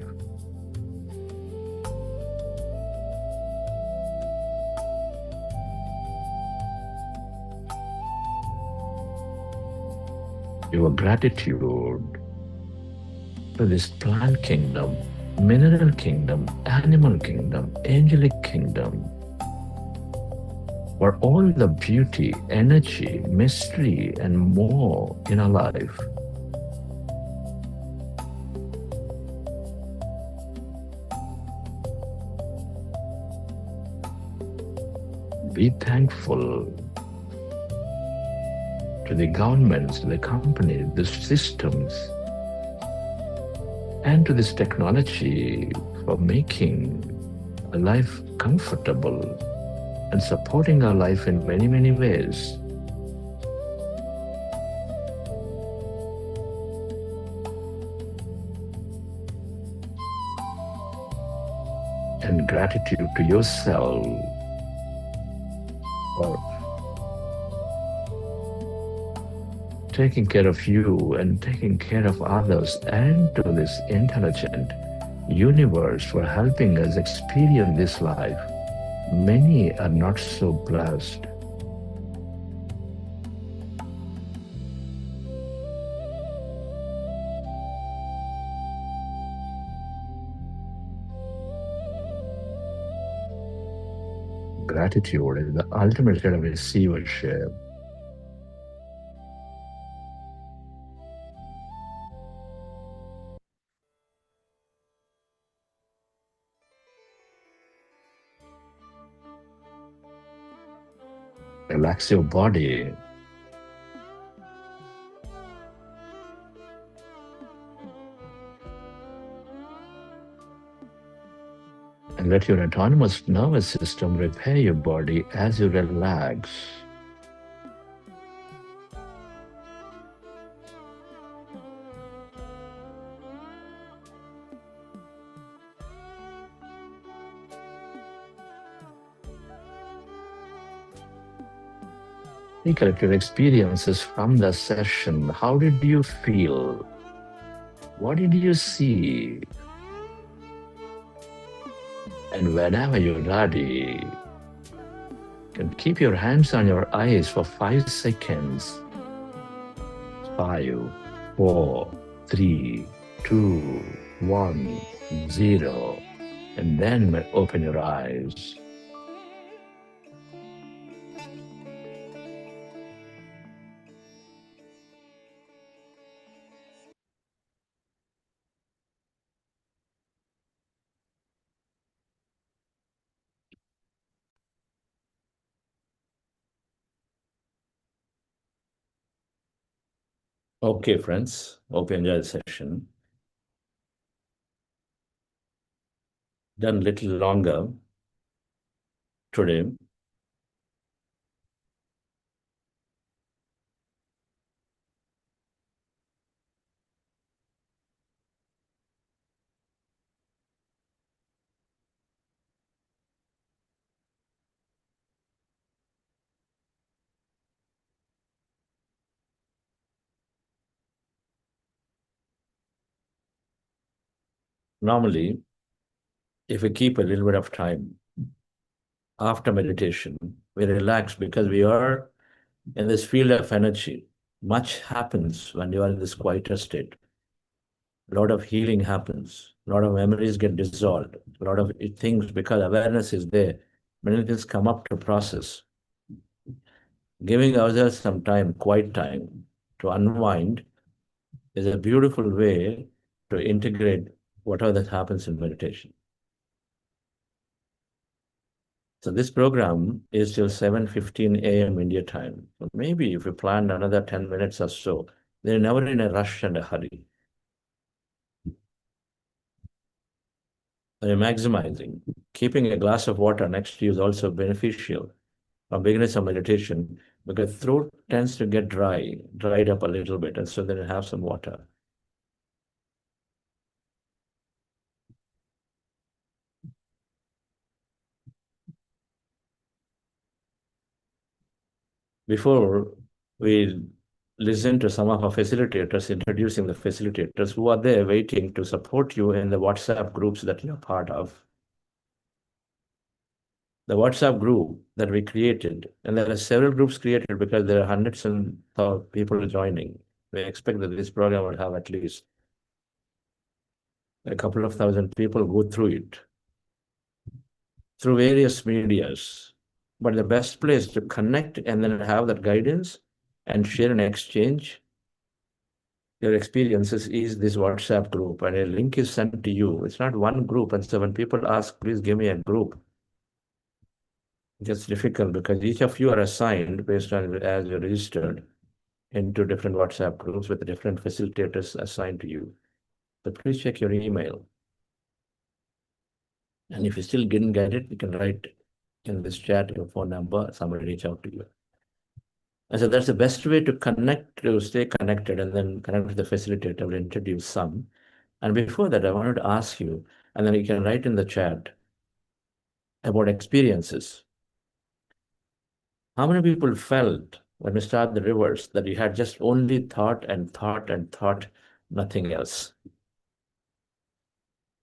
Your gratitude to this plant kingdom, mineral kingdom, animal kingdom, angelic kingdom, for all the beauty, energy, mystery, and more in our life. Be thankful to the governments, the companies, the systems, and to this technology for making a life comfortable and supporting our life in many, many ways. And gratitude to yourself for taking care of you and taking care of others, and to this intelligent universe for helping us experience this life. Many are not so blessed. Gratitude is the ultimate state of receivership. Relax your body. And let your autonomous nervous system repair your body as you relax. Recollect your experiences from the session. How did you feel? What did you see? And whenever you're ready, you can keep your hands on your eyes for 5 seconds. 5, 4, 3, 2, 1, 0. And then open your eyes. Okay, friends, hope you enjoyed the session. Done a little longer today. Normally, if we keep a little bit of time after meditation, we relax because we are in this field of energy. Much happens when you are in this quieter state. A lot of healing happens. A lot of memories get dissolved. A lot of things, because awareness is there, many things come up to process. Giving ourselves some time, quiet time, to unwind is a beautiful way to integrate whatever that happens in meditation. So this program is till 7:15 a.m. India time. So maybe if we plan another 10 minutes or so, they're never in a rush and a hurry. They're maximizing. Keeping a glass of water next to you is also beneficial for beginners of meditation because throat tends to get dried up a little bit, and so then you have some water. Before we listen to some of our facilitators introducing the facilitators who are there waiting to support you in the WhatsApp groups that you're part of. The WhatsApp group that we created, and there are several groups created because there are hundreds of people joining. We expect that this program will have at least a couple of thousand people go through it through various medias. But the best place to connect and then have that guidance and share and exchange your experiences is this WhatsApp group, and a link is sent to you. It's not one group, and so when people ask, please give me a group, it gets difficult because each of you are assigned based on as you're registered into different WhatsApp groups with different facilitators assigned to you. But please check your email. And if you still didn't get it, you can write in this chat your phone number, somebody reach out to you. And so that's the best way to connect, to stay connected and then connect with the facilitator. I will introduce some. And before that, I wanted to ask you, and then you can write in the chat about experiences. How many people felt when we start the reverse that you had just only thought and thought and thought, nothing else?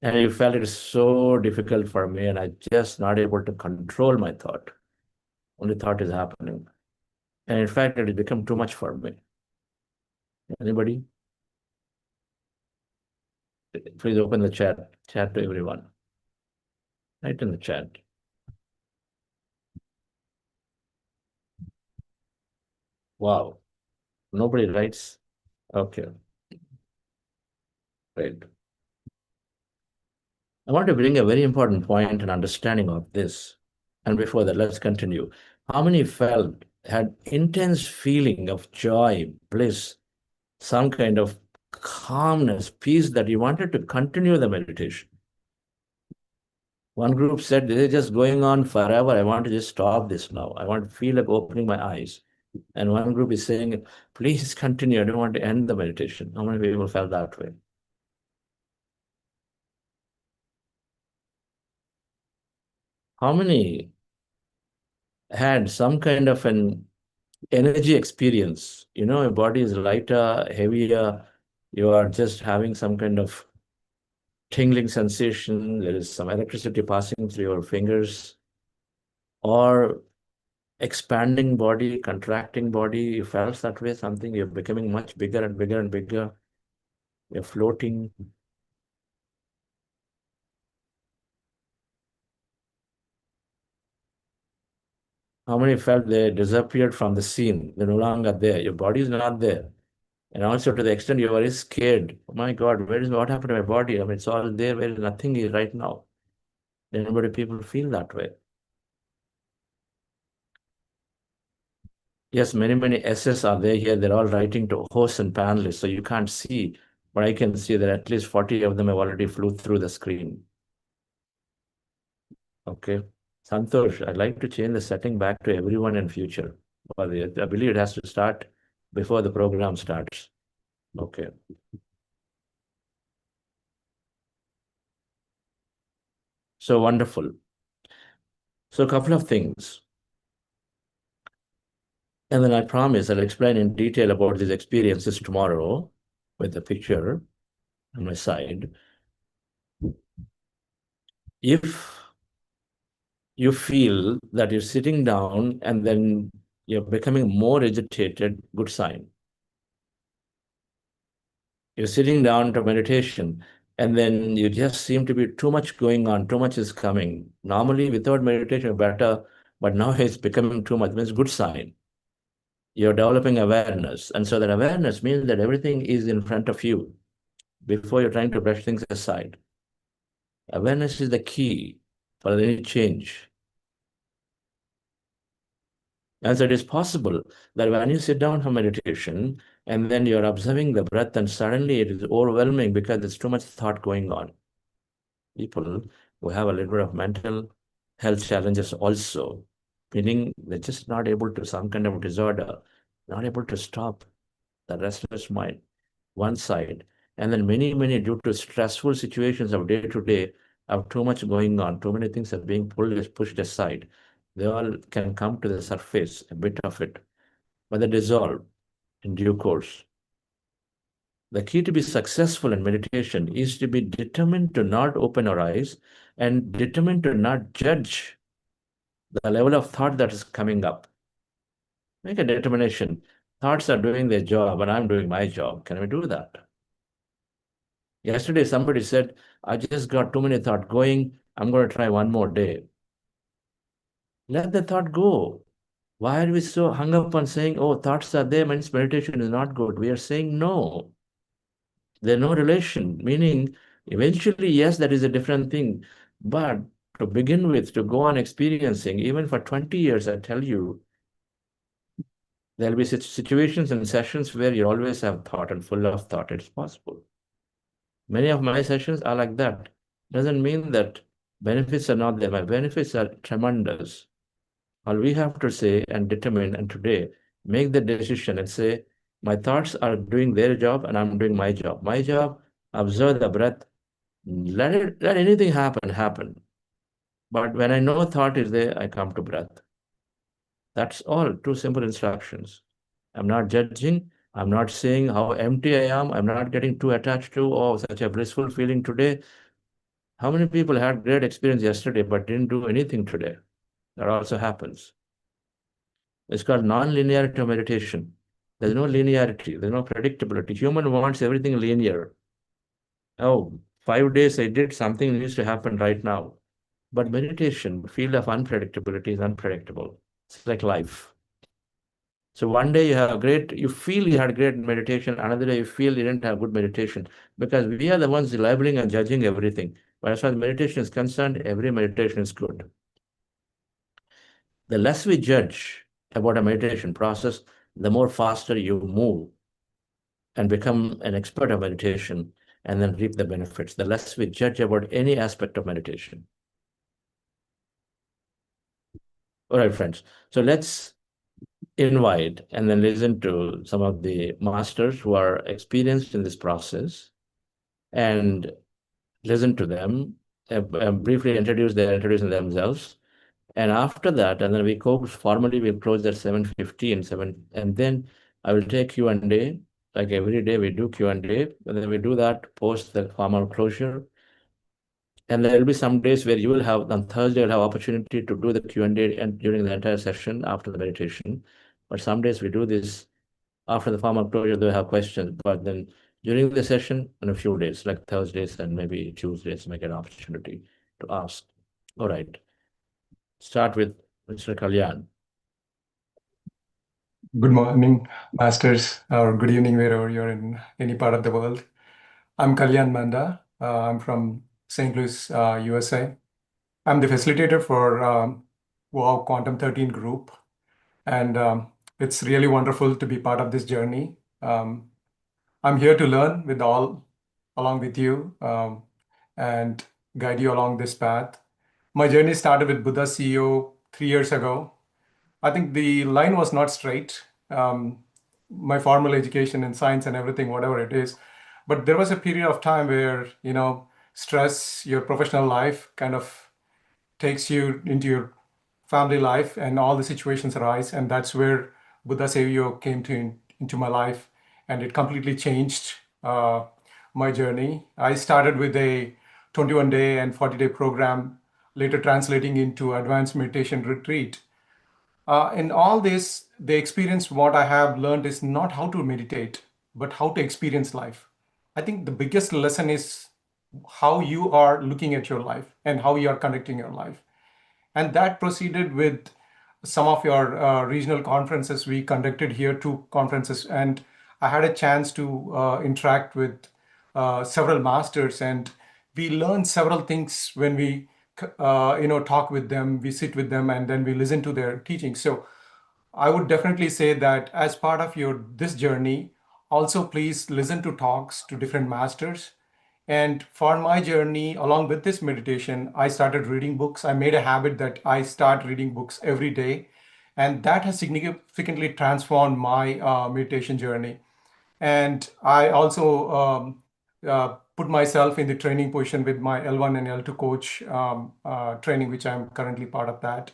And you felt it is so difficult for me, and I just not able to control my thought. Only thought is happening. And in fact, it has become too much for me. Anybody? Please open the chat to everyone. Write in the chat. Wow. Nobody writes. Okay. Right. I want to bring a very important point and understanding of this. And before that, let's continue. How many felt had intense feeling of joy, bliss, some kind of calmness, peace that you wanted to continue the meditation? One group said, this is just going on forever. I want to just stop this now. I want to feel like opening my eyes. And one group is saying, please continue. I don't want to end the meditation. How many people felt that way? How many had some kind of an energy experience? You know, your body is lighter, heavier. You are just having some kind of tingling sensation. There is some electricity passing through your fingers, or expanding body, contracting body. You felt that way, something, you're becoming much bigger and bigger and bigger. You're floating. How many felt they disappeared from the scene? They're no longer there. Your body is not there. And also to the extent you're very scared. Oh my God, what happened to my body? I mean, it's all there. Where is nothing is right now? Anybody people feel that way? Yes, many S's are there here. They're all writing to hosts and panelists, so you can't see, but I can see that at least 40 of them have already flew through the screen. Okay. Santosh, I'd like to change the setting back to everyone in future. Well, I believe it has to start before the program starts. Okay. So wonderful. So a couple of things. And then I promise I'll explain in detail about these experiences tomorrow with the picture on my side. If you feel that you're sitting down and then you're becoming more agitated, good sign. You're sitting down to meditation and then you just seem to be too much going on, too much is coming. Normally, without meditation, better, but now it's becoming too much. It's a good sign. You're developing awareness. And so that awareness means that everything is in front of you before you're trying to brush things aside. Awareness is the key for any change. And so it is possible that when you sit down for meditation and then you're observing the breath and suddenly it is overwhelming because there's too much thought going on. People who have a little bit of mental health challenges also, meaning they're just not able to, some kind of disorder, not able to stop the restless mind, one side. And then many due to stressful situations of day to day, have too much going on, too many things are being pushed aside. They all can come to the surface, a bit of it, but they dissolve in due course. The key to be successful in meditation is to be determined to not open our eyes and determined to not judge the level of thought that is coming up. Make a determination. Thoughts are doing their job and I'm doing my job. Can we do that? Yesterday, somebody said, I just got too many thoughts going. I'm going to try one more day. Let the thought go. Why are we so hung up on saying, oh, thoughts are there, means meditation is not good? We are saying no. There's no relation, meaning eventually, yes, that is a different thing. But to begin with, to go on experiencing, even for 20 years, I tell you, there'll be situations and sessions where you always have thought and full of thought. It's possible. Many of my sessions are like that. Doesn't mean that benefits are not there. My benefits are tremendous. All we have to say and determine and today make the decision and say, my thoughts are doing their job and I'm doing my job. My job, observe the breath, let anything happen. But when I know thought is there, I come to breath. That's all, two simple instructions. I'm not judging. I'm not saying how empty I am. I'm not getting too attached to, oh, such a blissful feeling today. How many people had great experience yesterday but didn't do anything today? That also happens. It's called non-linearity of meditation. There's no linearity. There's no predictability. Human wants everything linear. Oh, 5 days I did something needs to happen right now. But meditation, field of unpredictability is unpredictable. It's like life. So one day you feel you had great meditation, another day you feel you didn't have good meditation, because we are the ones labeling and judging everything. But as far as meditation is concerned, every meditation is good. The less we judge about a meditation process, the more faster you move and become an expert of meditation and then reap the benefits. The less we judge about any aspect of meditation. All right, friends. So let's invite and then listen to some of the masters who are experienced in this process and listen to them, briefly introduce themselves. And after that, and then we formally we'll close at 7:15, and then I will take Q&A. Like every day we do Q&A, and then we do that post the formal closure. And there will be some days where you will have, on Thursday, you'll have opportunity to do the Q&A and during the entire session after the meditation. But some days we do this after the formal closure, they have questions. But then during the session, in a few days, like Thursdays and maybe Tuesdays, make an opportunity to ask. All right. Start with Mr. Kalyan. Good morning, masters, or good evening, wherever you're in any part of the world. I'm Kalyan Manda. I'm from St. Louis, USA. I'm the facilitator for Wow Quantum 13 group, and it's really wonderful to be part of this journey. I'm here to learn along with you, and guide you along this path. My journey started with Buddha CEO 3 years ago. I think the line was not straight. My formal education in science and everything, whatever it is, but there was a period of time where, stress, your professional life kind of takes you into your family life and all the situations arise. And that's where Buddha Savior came into my life, and it completely changed my journey. I started with a 21-day and 40-day program, later translating into advanced meditation retreat. In all this, the experience, what I have learned is not how to meditate, but how to experience life. I think the biggest lesson is how you are looking at your life and how you are conducting your life. And that proceeded with some of your regional conferences. We conducted here 2 conferences, and I had a chance to interact with several masters, and we learned several things when we talk with them, we sit with them, and then we listen to their teaching. So I would definitely say that as part of this journey, also please listen to talks to different masters. And for my journey, along with this meditation, I started reading books. I made a habit that I start reading books every day, and that has significantly transformed my meditation journey. And I also put myself in the training position with my L1 and L2 coach training, which I'm currently part of that.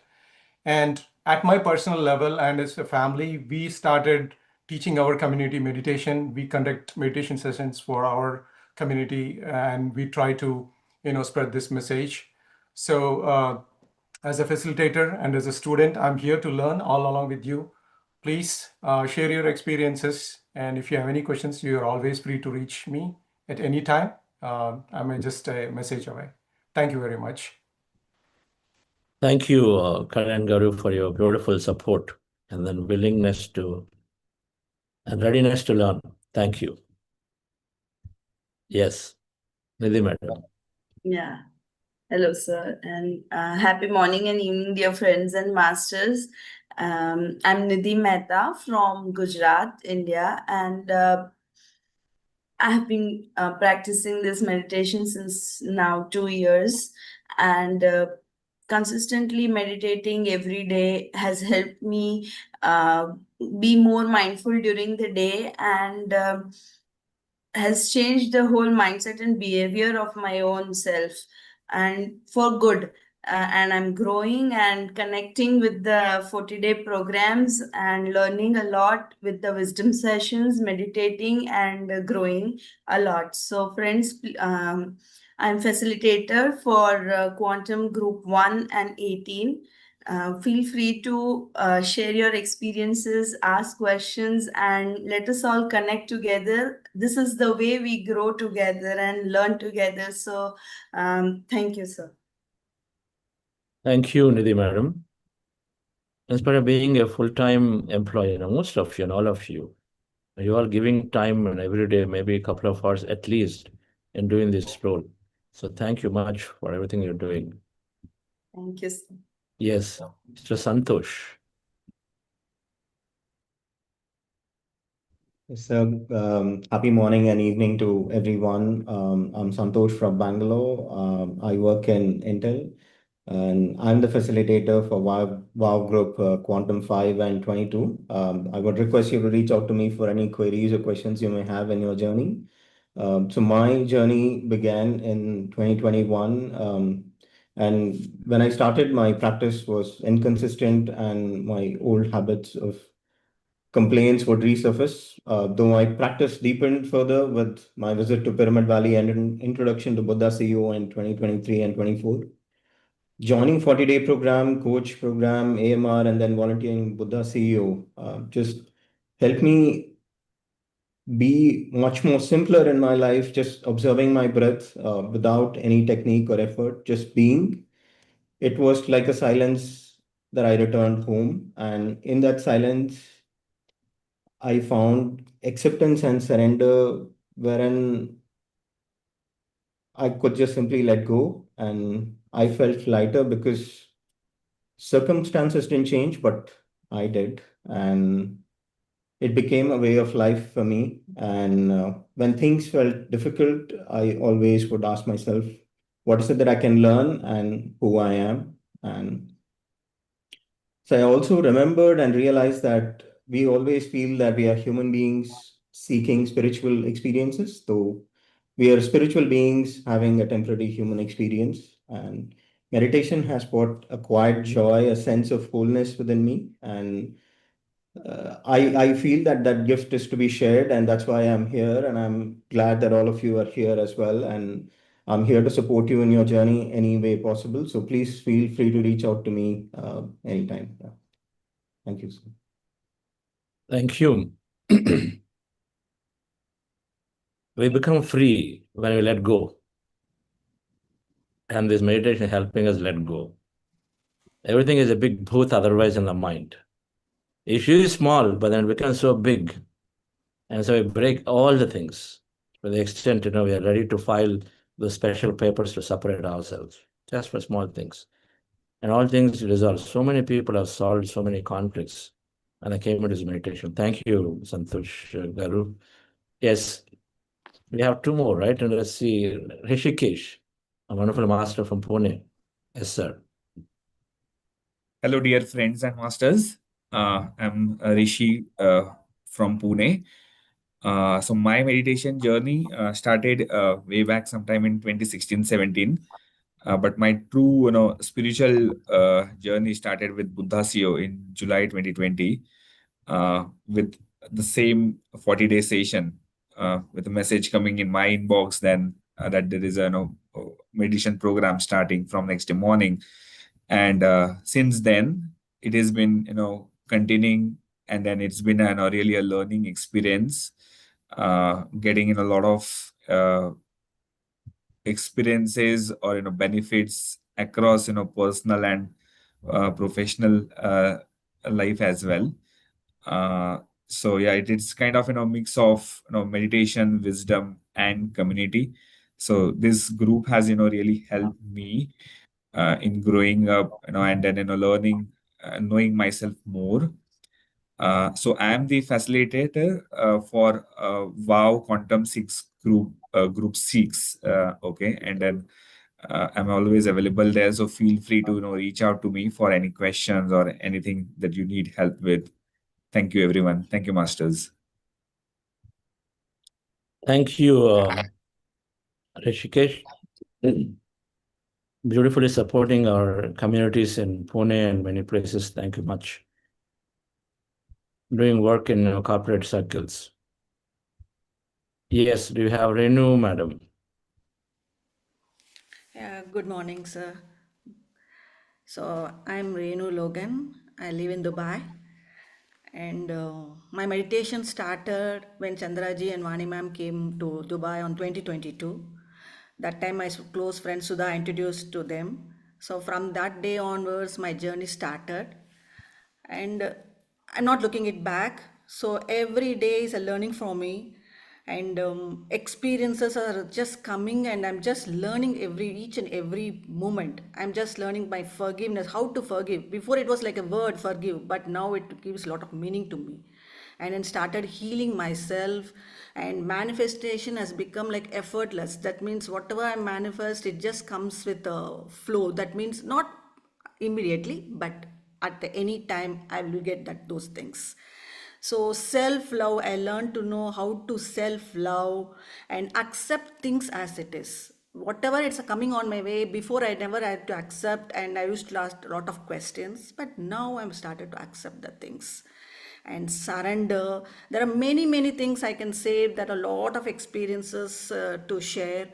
And at my personal level and as a family, we started teaching our community meditation. We conduct meditation sessions for our community, and we try to, spread this message. So as a facilitator and as a student, I'm here to learn all along with you. Please share your experiences. And if you have any questions, you are always free to reach me at any time. I'm just a message away. Thank you very much. Thank you, Kalyan Garu, for your beautiful support and then willingness and readiness to learn. Thank you. Yes, Nidhi Madam. Yeah. Hello, sir, and happy morning and evening, dear friends and masters. I'm Nidhi Mehta from Gujarat, India, and I have been practicing this meditation since now 2 years, and consistently meditating every day has helped me be more mindful during the day, and has changed the whole mindset and behavior of my own self, and for good. And I'm growing and connecting with the 40-day programs and learning a lot with the wisdom sessions, meditating and growing a lot. So, friends, I'm facilitator for Quantum Group 1 and 18. Feel free to share your experiences, ask questions, and let us all connect together. This is the way we grow together and learn together. So, thank you, sir. Thank you, Nidhi Madam. instead of being a full-time employee, most of you and all of you, you are giving time and every day, maybe a couple of hours at least in doing this role. So thank you much for everything you're doing. Thank you, sir. Yes, Mr. Santosh. Yes, sir. Happy morning and evening to everyone. I'm Santosh from Bangalore. I work in Intel, and I'm the facilitator for WOW Group Quantum 5 and 22. I would request you to reach out to me for any queries or questions you may have in your journey. So my journey began in 2021, and when I started, my practice was inconsistent, and my old habits of complaints would resurface, though my practice deepened further with my visit to Pyramid Valley and an introduction to Buddha CEO in 2023 and 24. Joining 40-day program, coach program, AMR, and then volunteering Buddha CEO just helped me be much more simpler in my life, just observing my breath without any technique or effort, just being. It was like a silence that I returned home. And in that silence, I found acceptance and surrender, wherein I could just simply let go. And I felt lighter because circumstances didn't change, but I did. And it became a way of life for me. And when things felt difficult, I always would ask myself, what is it that I can learn and who I am? And so I also remembered and realized that we always feel that we are human beings seeking spiritual experiences, though we are spiritual beings having a temporary human experience. And meditation has brought a quiet joy, a sense of wholeness within me. And I feel that that gift is to be shared, and that's why I'm here. And I'm glad that all of you are here as well. And I'm here to support you in your journey any way possible. So please feel free to reach out to me anytime. Yeah. Thank you, sir. Thank you. We become free when we let go. And this meditation helping us let go. Everything is a big booth otherwise in the mind. Issue is small, but then it becomes so big. And so we break all the things to the extent, we are ready to file the special papers to separate ourselves, just for small things. And all things resolve. So many people have solved so many conflicts, and I came into this meditation. Thank you, Santosh Garu. Yes, we have two more, right? And let's see, Rishikesh, a wonderful master from Pune. Yes, sir. Hello, dear friends and masters. I'm Rishi from Pune. So my meditation journey started way back sometime in 2016-17. But my true, spiritual journey started with Buddha CEO in July 2020, with the same 40-day session, with a message coming in my inbox then that there is a meditation program starting from next day morning. And since then, it has been, continuing, and then it's been really a learning experience, getting in a lot of experiences or benefits across personal and professional life as well. So yeah, it's kind of mix of meditation, wisdom, and community. So this group has really helped me in growing up, and then learning, knowing myself more. So I am the facilitator for WOW Quantum 6 group 6. Okay, and then I'm always available there. So feel free to reach out to me for any questions or anything that you need help with. Thank you, everyone. Thank you, masters. Thank you, Rishikesh. Beautifully supporting our communities in Pune and many places. Thank you much. Doing work in corporate circles. Yes, do you have Renu, madam? Yeah, good morning, sir. So I'm Renu Logan. I live in Dubai. And my meditation started when Chandraji and Vani ma'am came to Dubai on 2022. That time my close friend Sudha introduced to them. So from that day onwards, my journey started. and I'm not looking it back. So every day is a learning for me, and experiences are just coming, and I'm just learning each and every moment. I'm just learning my forgiveness, how to forgive. Before it was like a word, forgive, but now it gives a lot of meaning to me, and then started healing myself, and manifestation has become like effortless. That means whatever I manifest, it just comes with a flow. That means not immediately, but at any time I will get those things. So self love, I learned to know how to self love and accept things as it is. Whatever it's coming on my way, before I never had to accept, and I used to ask a lot of questions, but now I'm started to accept the things and surrender. There are many things I can say. There are a lot of experiences to share,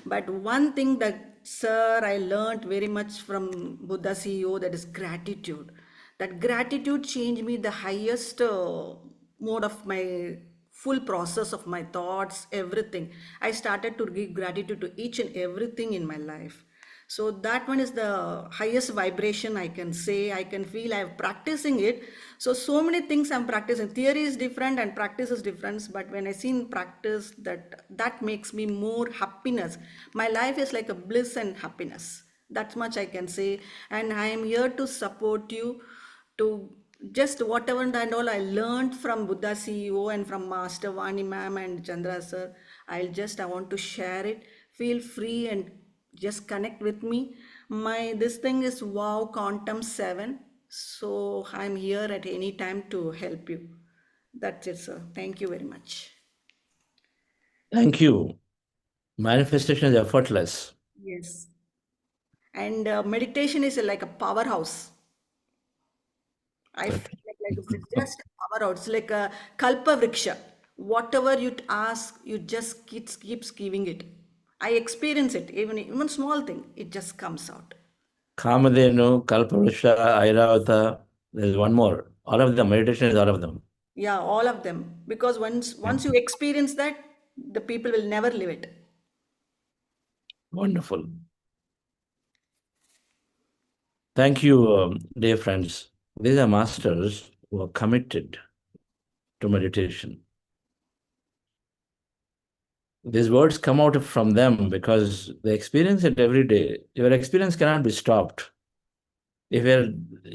but one thing that, sir, I learned very much from Buddha CEO, that is gratitude. That gratitude changed me the highest mode of my full process of my thoughts, everything. I started to give gratitude to each and everything in my life. So that one is the highest vibration I can say. I can feel I'm practicing it. So many things I'm practicing. Theory is different and practice is different. But when I see in practice, that makes me more happiness. My life is like a bliss and happiness. That much I can say. And I am here to support you to just whatever and all I learned from Buddha CEO and from Master Vani ma'am and Chandra sir. I want to share it. Feel free and just connect with me. This thing is Wow Quantum 7. So I'm here at any time to help you. That's it, sir. Thank you very much. Thank you. Manifestation is effortless. Yes. And meditation is like a powerhouse. I feel like it's just a powerhouse. It's like a kalpa vriksha. Whatever you ask, you just keeps giving it. I experience it, even small thing, it just comes out. Kamadhenu, Kalparusha, Airavata. There's one more. All of them. Meditation is all of them. Yeah, all of them. Because once you experience that, the people will never live it. Wonderful. Thank you, dear friends. These are masters who are committed to meditation. These words come out from them because they experience it every day. Your experience cannot be stopped. If you're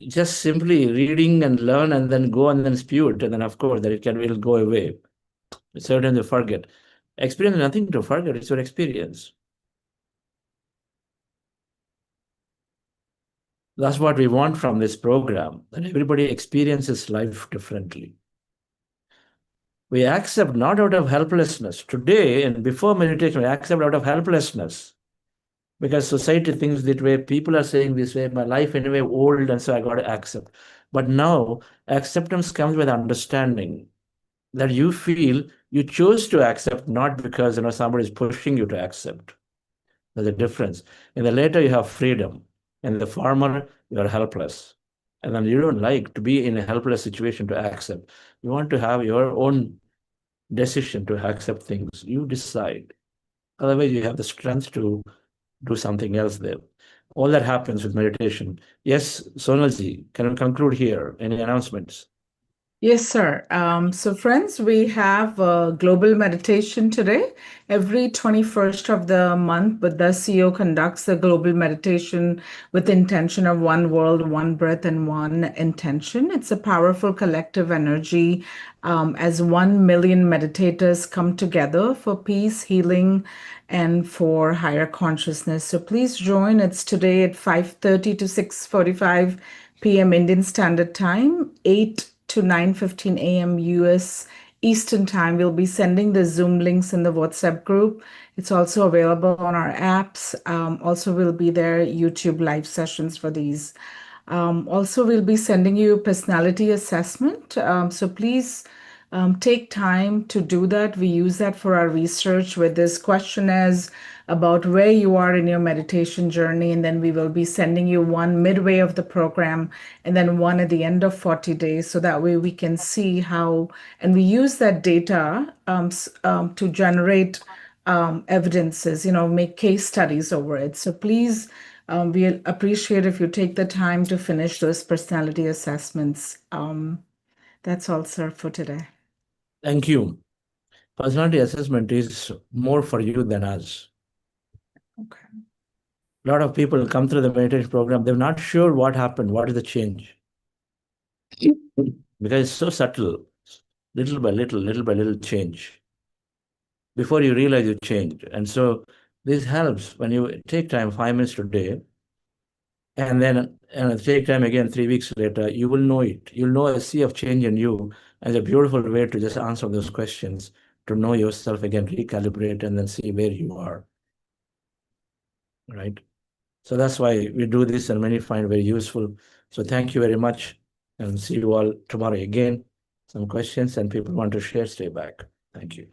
just simply reading and learn and then go and then spew it, and then of course that will go away. Certainly you forget. Experience is nothing to forget, it's your experience. That's what we want from this program, that everybody experiences life differently. We accept not out of helplessness. Today and before meditation, we accept out of helplessness. Because society thinks that way, people are saying this way, my life anyway old, and so I got to accept. But now, acceptance comes with understanding that you feel you chose to accept, not because somebody is pushing you to accept. There's a difference. In the later, you have freedom. In the former, you are helpless. And then you don't like to be in a helpless situation to accept. You want to have your own decision to accept things. You decide. Otherwise, you have the strength to do something else there. All that happens with meditation. Yes, Sonalji, can we conclude here? Any announcements? Yes, sir. So friends, we have global meditation today. Every 21st of the month, Buddha CEO conducts a global meditation with intention of one world, one breath, and one intention. It's a powerful collective energy as 1 million meditators come together for peace, healing, and for higher consciousness. So please join. It's today at 5:30 to 6:45 p.m. Indian Standard Time, 8 to 9:15 a.m. US Eastern Time. We'll be sending the Zoom links in the WhatsApp group. It's also available on our apps. Also, will be there YouTube live sessions for these. Also, we'll be sending you a personality assessment. So please take time to do that. We use that for our research with this questionnaires about where you are in your meditation journey. And then we will be sending you one midway of the program and then one at the end of 40 days. So that way we can see how, and we use that data to generate evidences, make case studies over it. So please We'll appreciate if you take the time to finish those personality assessments. That's all, sir, for today. Thank you. Personality assessment is more for you than us. Okay. A lot of people come through the meditation program, they're not sure what happened, what is the change. Because it's so subtle, little by little change. Before you realize you changed. And so this helps when you take time, 5 minutes a day, and then take time again 3 weeks later, you will know it. You'll know a sea of change in you as a beautiful way to just answer those questions, to know yourself again, recalibrate, and then see where you are. Right? So that's why we do this, and many find very useful. So thank you very much, and see you all tomorrow again. Some questions and people want to share, stay back. Thank you.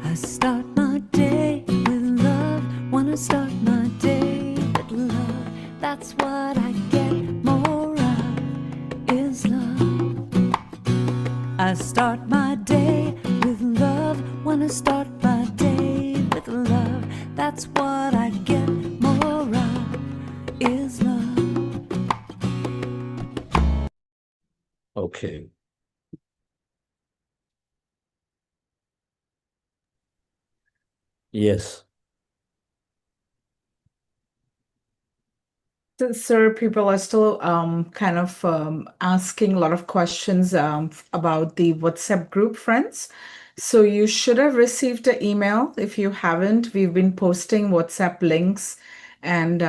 I start my day with love. Wanna start my day with love. That's what I get more of, is love. I start my day with love. Wanna start my day with love. That's what I get more of, is love. Okay. Yes. Sir, people are still kind of asking a lot of questions about the WhatsApp group, friends. So you should have received an email. If you haven't, we've been posting WhatsApp links, and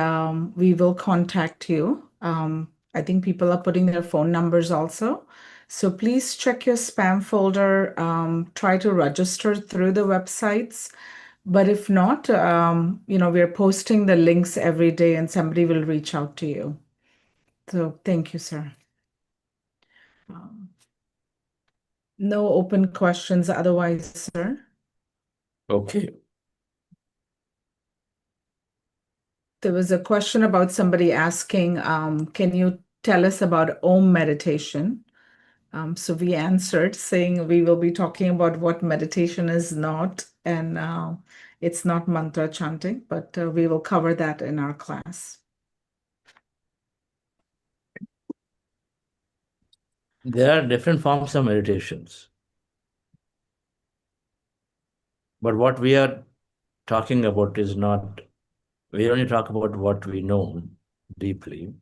we will contact you. I think people are putting their phone numbers also. So please check your spam folder. Try to register through the websites. But if not, we're posting the links every day and somebody will reach out to you. So thank you, sir. No open questions otherwise, sir. Okay. There was a question about somebody asking, can you tell us about Om meditation? So we answered saying we will be talking about what meditation is not, and it's not mantra chanting, but we will cover that in our class. There are different forms of meditations. But what we are talking about is not, we only talk about what we know deeply.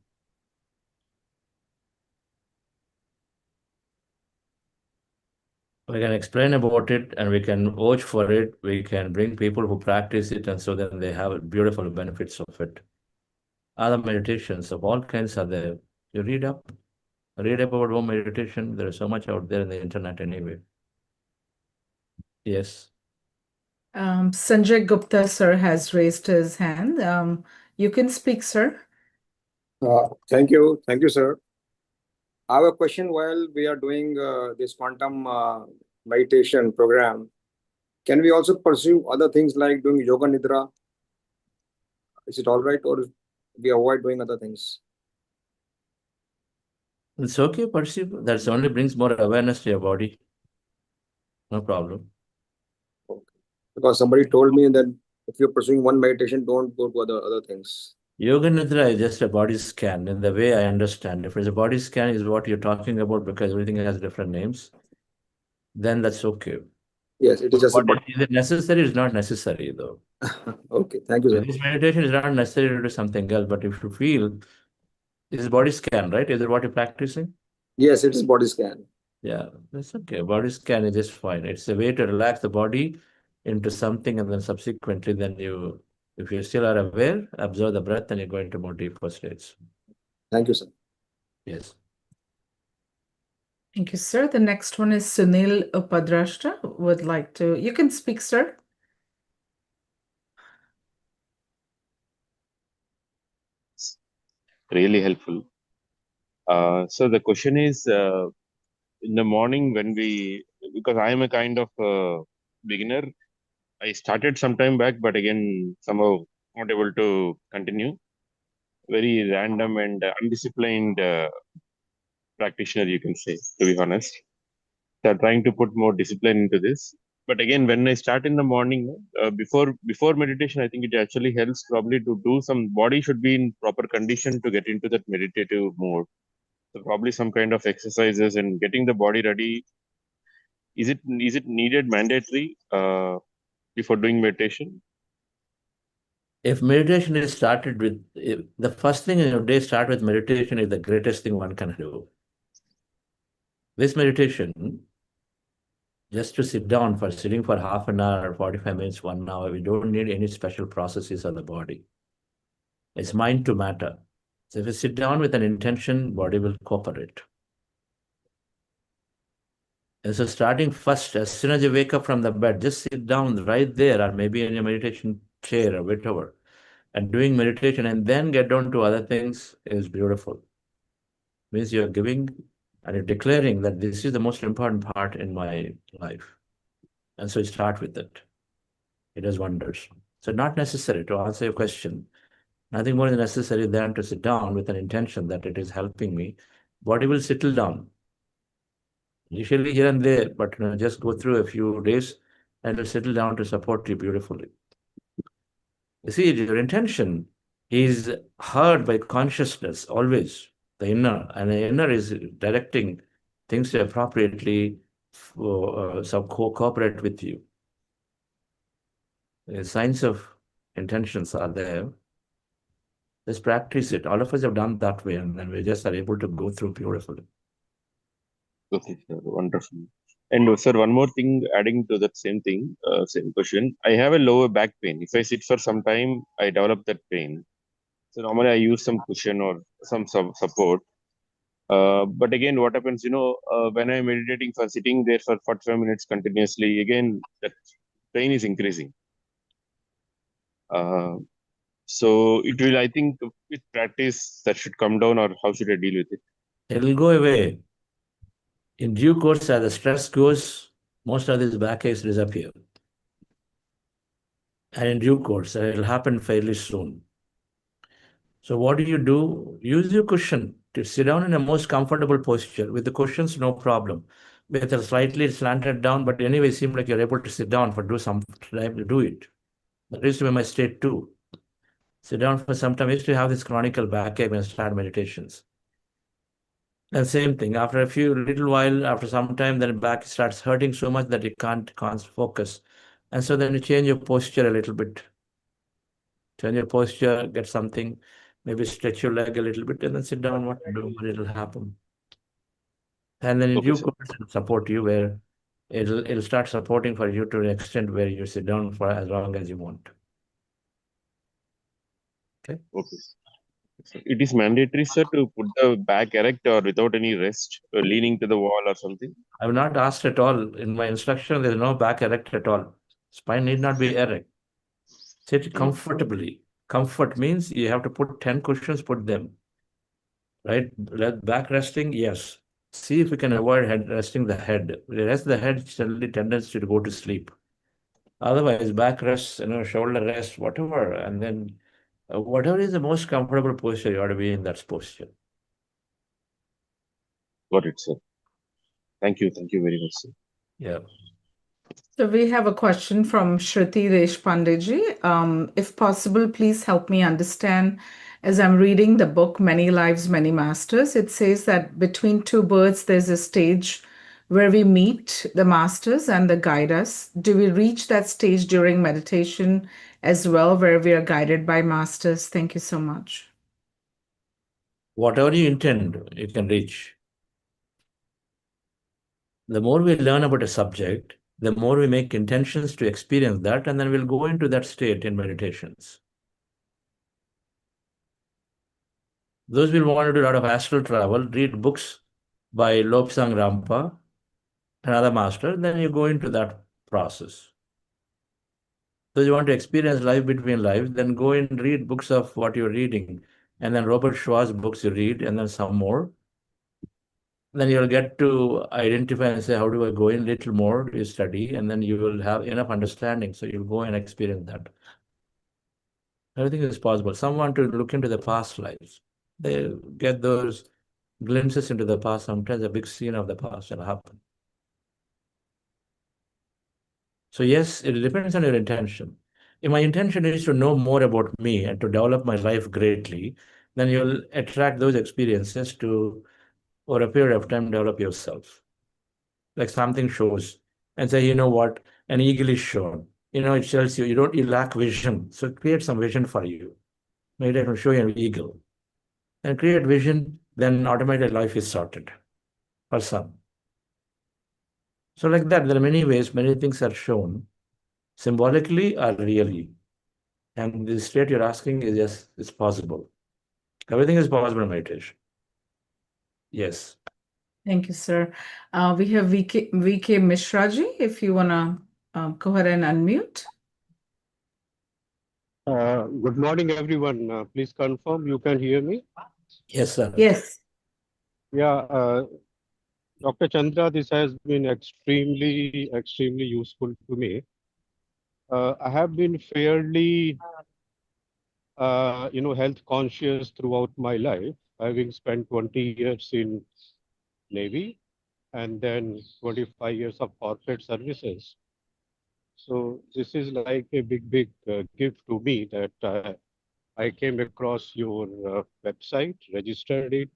We can explain about it and we can vouch for it. We can bring people who practice it, and so then they have beautiful benefits of it. Other meditations of all kinds are there. You read up about home meditation. There is so much out there in the internet anyway. Yes. Sanjay Gupta, sir, has raised his hand. You can speak, sir. Thank you, sir. I have a question. While we are doing this quantum meditation program, can we also pursue other things like doing yoga nidra? Is it all right, or we avoid doing other things? It's okay, pursue. That only brings more awareness to your body. No problem. Okay. Because somebody told me that if you're pursuing one meditation, don't go to other things. Yoga Nidra is just a body scan in the way I understand. If it's a body scan is what you're talking about, because everything has different names, then that's okay. Yes, it is just a body. Is it necessary? It's not necessary though. Okay, thank you, sir. This meditation is not necessary to do something else, but if you feel, this is body scan, right? Is it what you're practicing? Yes, it is body scan. Yeah, that's okay. Body scan is just fine. It's a way to relax the body into something, and then subsequently, then you, if you still are aware, observe the breath, and you go into more deeper states. Thank you, sir. Yes. Thank you, sir. The next one is Sunil Upadrashta would like to. You can speak, sir. Really helpful. So the question is, in the morning when we because I am a kind of beginner. I started some time back, but again, somehow not able to continue. Very random and undisciplined practitioner, you can say, to be honest. So I'm trying to put more discipline into this. But again, when I start in the morning, before meditation, I think it actually helps probably to do some body should be in proper condition to get into that meditative mode. So probably some kind of exercises and getting the body ready. Is it needed mandatory before doing meditation? If meditation is started with, the first thing in your day start with meditation is the greatest thing one can do. This meditation, just to sit down for sitting for half an hour, 45 minutes, 1 hour, we don't need any special processes of the body. It's mind to matter. So if you sit down with an intention, body will cooperate. And so starting first, as soon as you wake up from the bed, just sit down right there or maybe in your meditation chair or whatever, and doing meditation and then get down to other things is beautiful. Means you're giving and you're declaring that this is the most important part in my life. And so you start with it. It does wonders. So not necessary to answer your question. Nothing more than necessary than to sit down with an intention that it is helping me. Body will settle down. Usually here and there, but just go through a few days and it'll settle down to support you beautifully. You see, your intention is heard by consciousness always, the inner, and the inner is directing things appropriately for cooperate with you. The signs of intentions are there. Just practice it. All of us have done that way, and then we just are able to go through beautifully. Okay, sir. Wonderful. And sir, one more thing, adding to that same thing, same question. I have a lower back pain. If I sit for some time, I develop that pain. So normally I use some cushion or some support. But again, what happens, when I'm meditating for sitting there for 45 minutes continuously, again, that pain is increasing. So it will, I think, with practice, that should come down, or how should I deal with it? It'll go away. In due course, as the stress goes, most of these backaches disappear. And in due course, it'll happen fairly soon. So what do? Use your cushion to sit down in a most comfortable posture. With the cushions, no problem. With a slightly slanted down, but anyway, it seems like you're able to sit down for do some time to do it. That used to be my state too. Sit down for some time. I used to have this chronic backache when I started meditations. And same thing, after a little while, after some time, then back starts hurting so much that you can't focus. And so then you change your posture a little bit. Change your posture, get something, maybe stretch your leg a little bit, and then sit down, what to do, but it'll happen. And then in Okay, due sir. course, it'll support you where it'll start supporting for you to an extent where you sit down for as long as you want. Okay. Okay. So it is mandatory, sir, to put the back erect or without any rest, leaning to the wall or something? I have not asked at all. In my instruction, there's no back erect at all. Spine need not be erect. Sit comfortably. Comfort means you have to put 10 cushions, put them. Right? Back resting, yes. See if we can avoid resting the head. Rest the head, suddenly tendency to go to sleep. Otherwise, back rest, shoulder rest, whatever, and then whatever is the most comfortable posture, you ought to be in that posture. Got it, sir. Thank you. Thank you very much, sir. Yeah. So we have a question from Shruti Deshpandeji. If possible, please help me understand. As I'm reading the book, Many Lives, Many Masters, it says that between two births, there's a stage where we meet the masters and they guide us. Do we reach that stage during meditation as well, where we are guided by masters? Thank you so much. Whatever you intend, you can reach. The more we learn about a subject, the more we make intentions to experience that, and then we'll go into that state in meditations. Those will want to do a lot of astral travel, read books by Lobsang Rampa, another master, then you go into that process. Those you want to experience life between lives, then go and read books of what you're reading. And then Robert Schwartz's books you read, and then some more. then you'll get to identify and say, how do I go in a little more? You study, and then you will have enough understanding. So you'll go and experience that. Everything is possible. Some want to look into the past lives. They get those glimpses into the past. Sometimes a big scene of the past will happen. So yes, it depends on your intention. If my intention is to know more about me and to develop my life greatly, then you'll attract those experiences to, over a period of time, develop yourself. Like something shows and say, you know what, an eagle is shown. It tells you you lack vision. So create some vision for you. Maybe I can show you an eagle. And create vision, then automatically life is sorted for some. So like that, there are many ways, many things are shown symbolically or really. And the state you're asking is yes, it's possible. Everything is possible in meditation. Yes. Thank you, sir. We have VK Mishraji, if you want to go ahead and unmute. Good morning, everyone. Please confirm you can hear me. Yes, sir. Yes. Yeah, Dr. Chandra, this has been extremely useful to me. I have been fairly, health conscious throughout my life, having spent 20 years in Navy and then 25 years of corporate services. So this is like a big gift to me that I came across your website, registered it,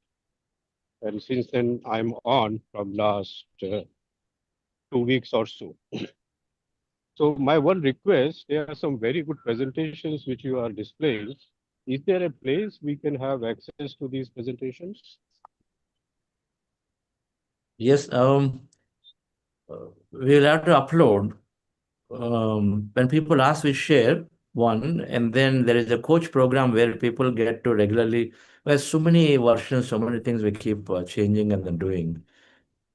and since then I'm on from last 2 weeks or so. So my one request, there are some very good presentations which you are displaying. Is there a place we can have access to these presentations? Yes, we'll have to upload. When people ask, we share one, and then there is a coach program where people get to regularly. There's so many versions, so many things we keep changing and then doing.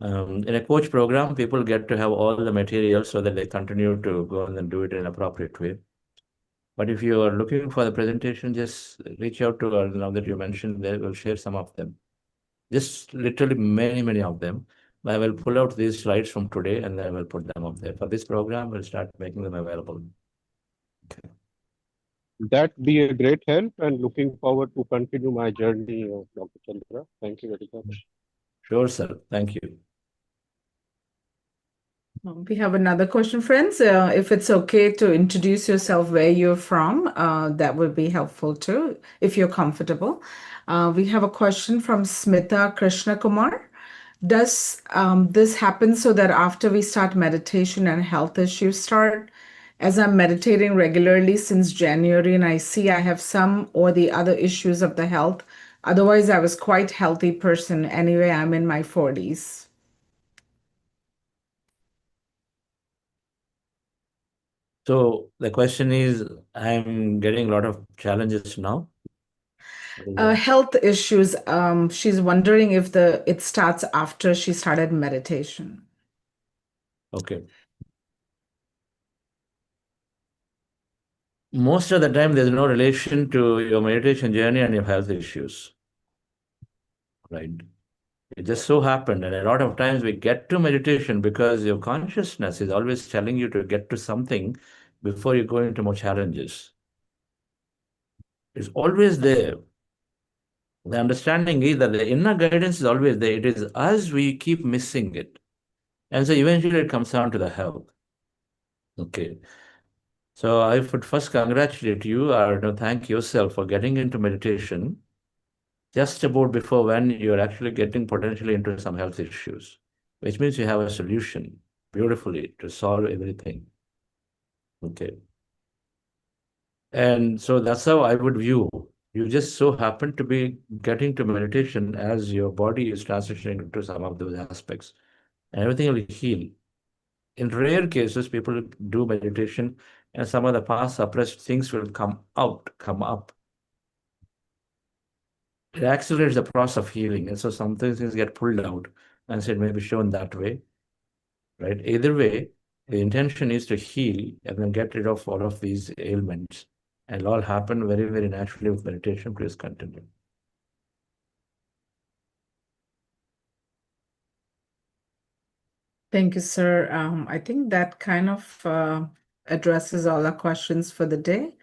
In a coach program, people get to have all the materials so that they continue to go and then do it in an appropriate way. But if you are looking for the presentation, just reach out to us now that you mentioned, they will share some of them. Just literally many of them. I will pull out these slides from today and then I will put them up there. For this program, we'll start making them available. Okay. That be a great help and looking forward to continue my journey of Dr. Chandra. Thank you very much. Sure, sir. Thank you. We have another question, friends. If it's okay to introduce yourself, where you're from, that would be helpful too, if you're comfortable. We have a question from Smita Krishna Kumar. Does this happen so that after we start meditation and health issues start? As I'm meditating regularly since January and I see I have some or the other issues of the health. Otherwise, I was quite healthy person. Anyway, I'm in my 40s. So the question is, I'm getting a lot of challenges now. Health issues. She's wondering if it starts after she started meditation. Okay. Most of the time, there's no relation to your meditation journey and your health issues, right? It just so happened, and a lot of times we get to meditation because your consciousness is always telling you to get to something before you go into more challenges. It's always there. The understanding is that the inner guidance is always there. It is us, we keep missing it. And so eventually it comes down to the health. Okay. So I would first congratulate you or thank yourself for getting into meditation just about before when you're actually getting potentially into some health issues, which means you have a solution beautifully to solve everything. Okay. And so that's how I would view. You just so happen to be getting to meditation as your body is transitioning into some of those aspects, and everything will heal. In rare cases, people do meditation and some of the past suppressed things will come up. It accelerates the process of healing. And so some things get pulled out and so it may be shown that way, right? Either way, the intention is to heal and then get rid of all of these ailments. And it'll all happen very naturally with meditation. Please continue. Thank you, sir. I think that kind of addresses all our questions for the day.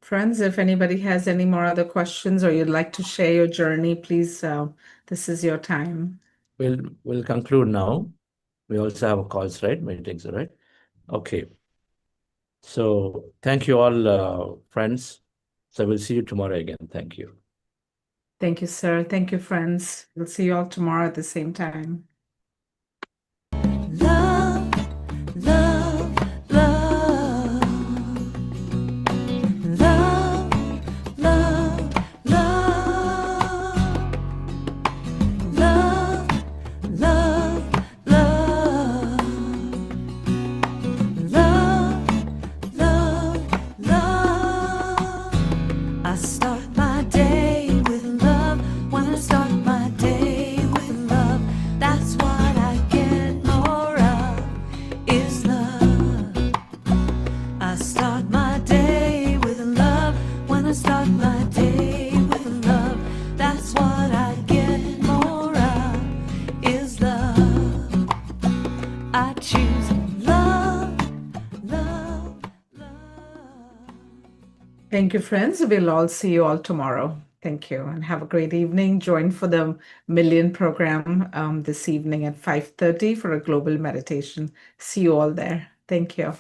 Friends, if anybody has any more other questions or you'd like to share your journey, please, this is your time. We'll conclude now. We also have calls, right? Meetings, right? Okay. So thank you all, friends. So we'll see you tomorrow again. Thank you. Thank you, sir. Thank you, friends. We'll see you all tomorrow at the same time. Love, love, love. Love, love, love. Love, love, love. Love, love, love. I start my day with love. When I start my day with love, that's what I get more of, is love. I start my day with love. When I start my day with love, that's what I get more of, is love. I choose love, love, love. Thank you, friends. We'll all see you all tomorrow. Thank you, and have a great evening. Join for the Million program this evening at 5:30 for a global meditation. See you all there. Thank you.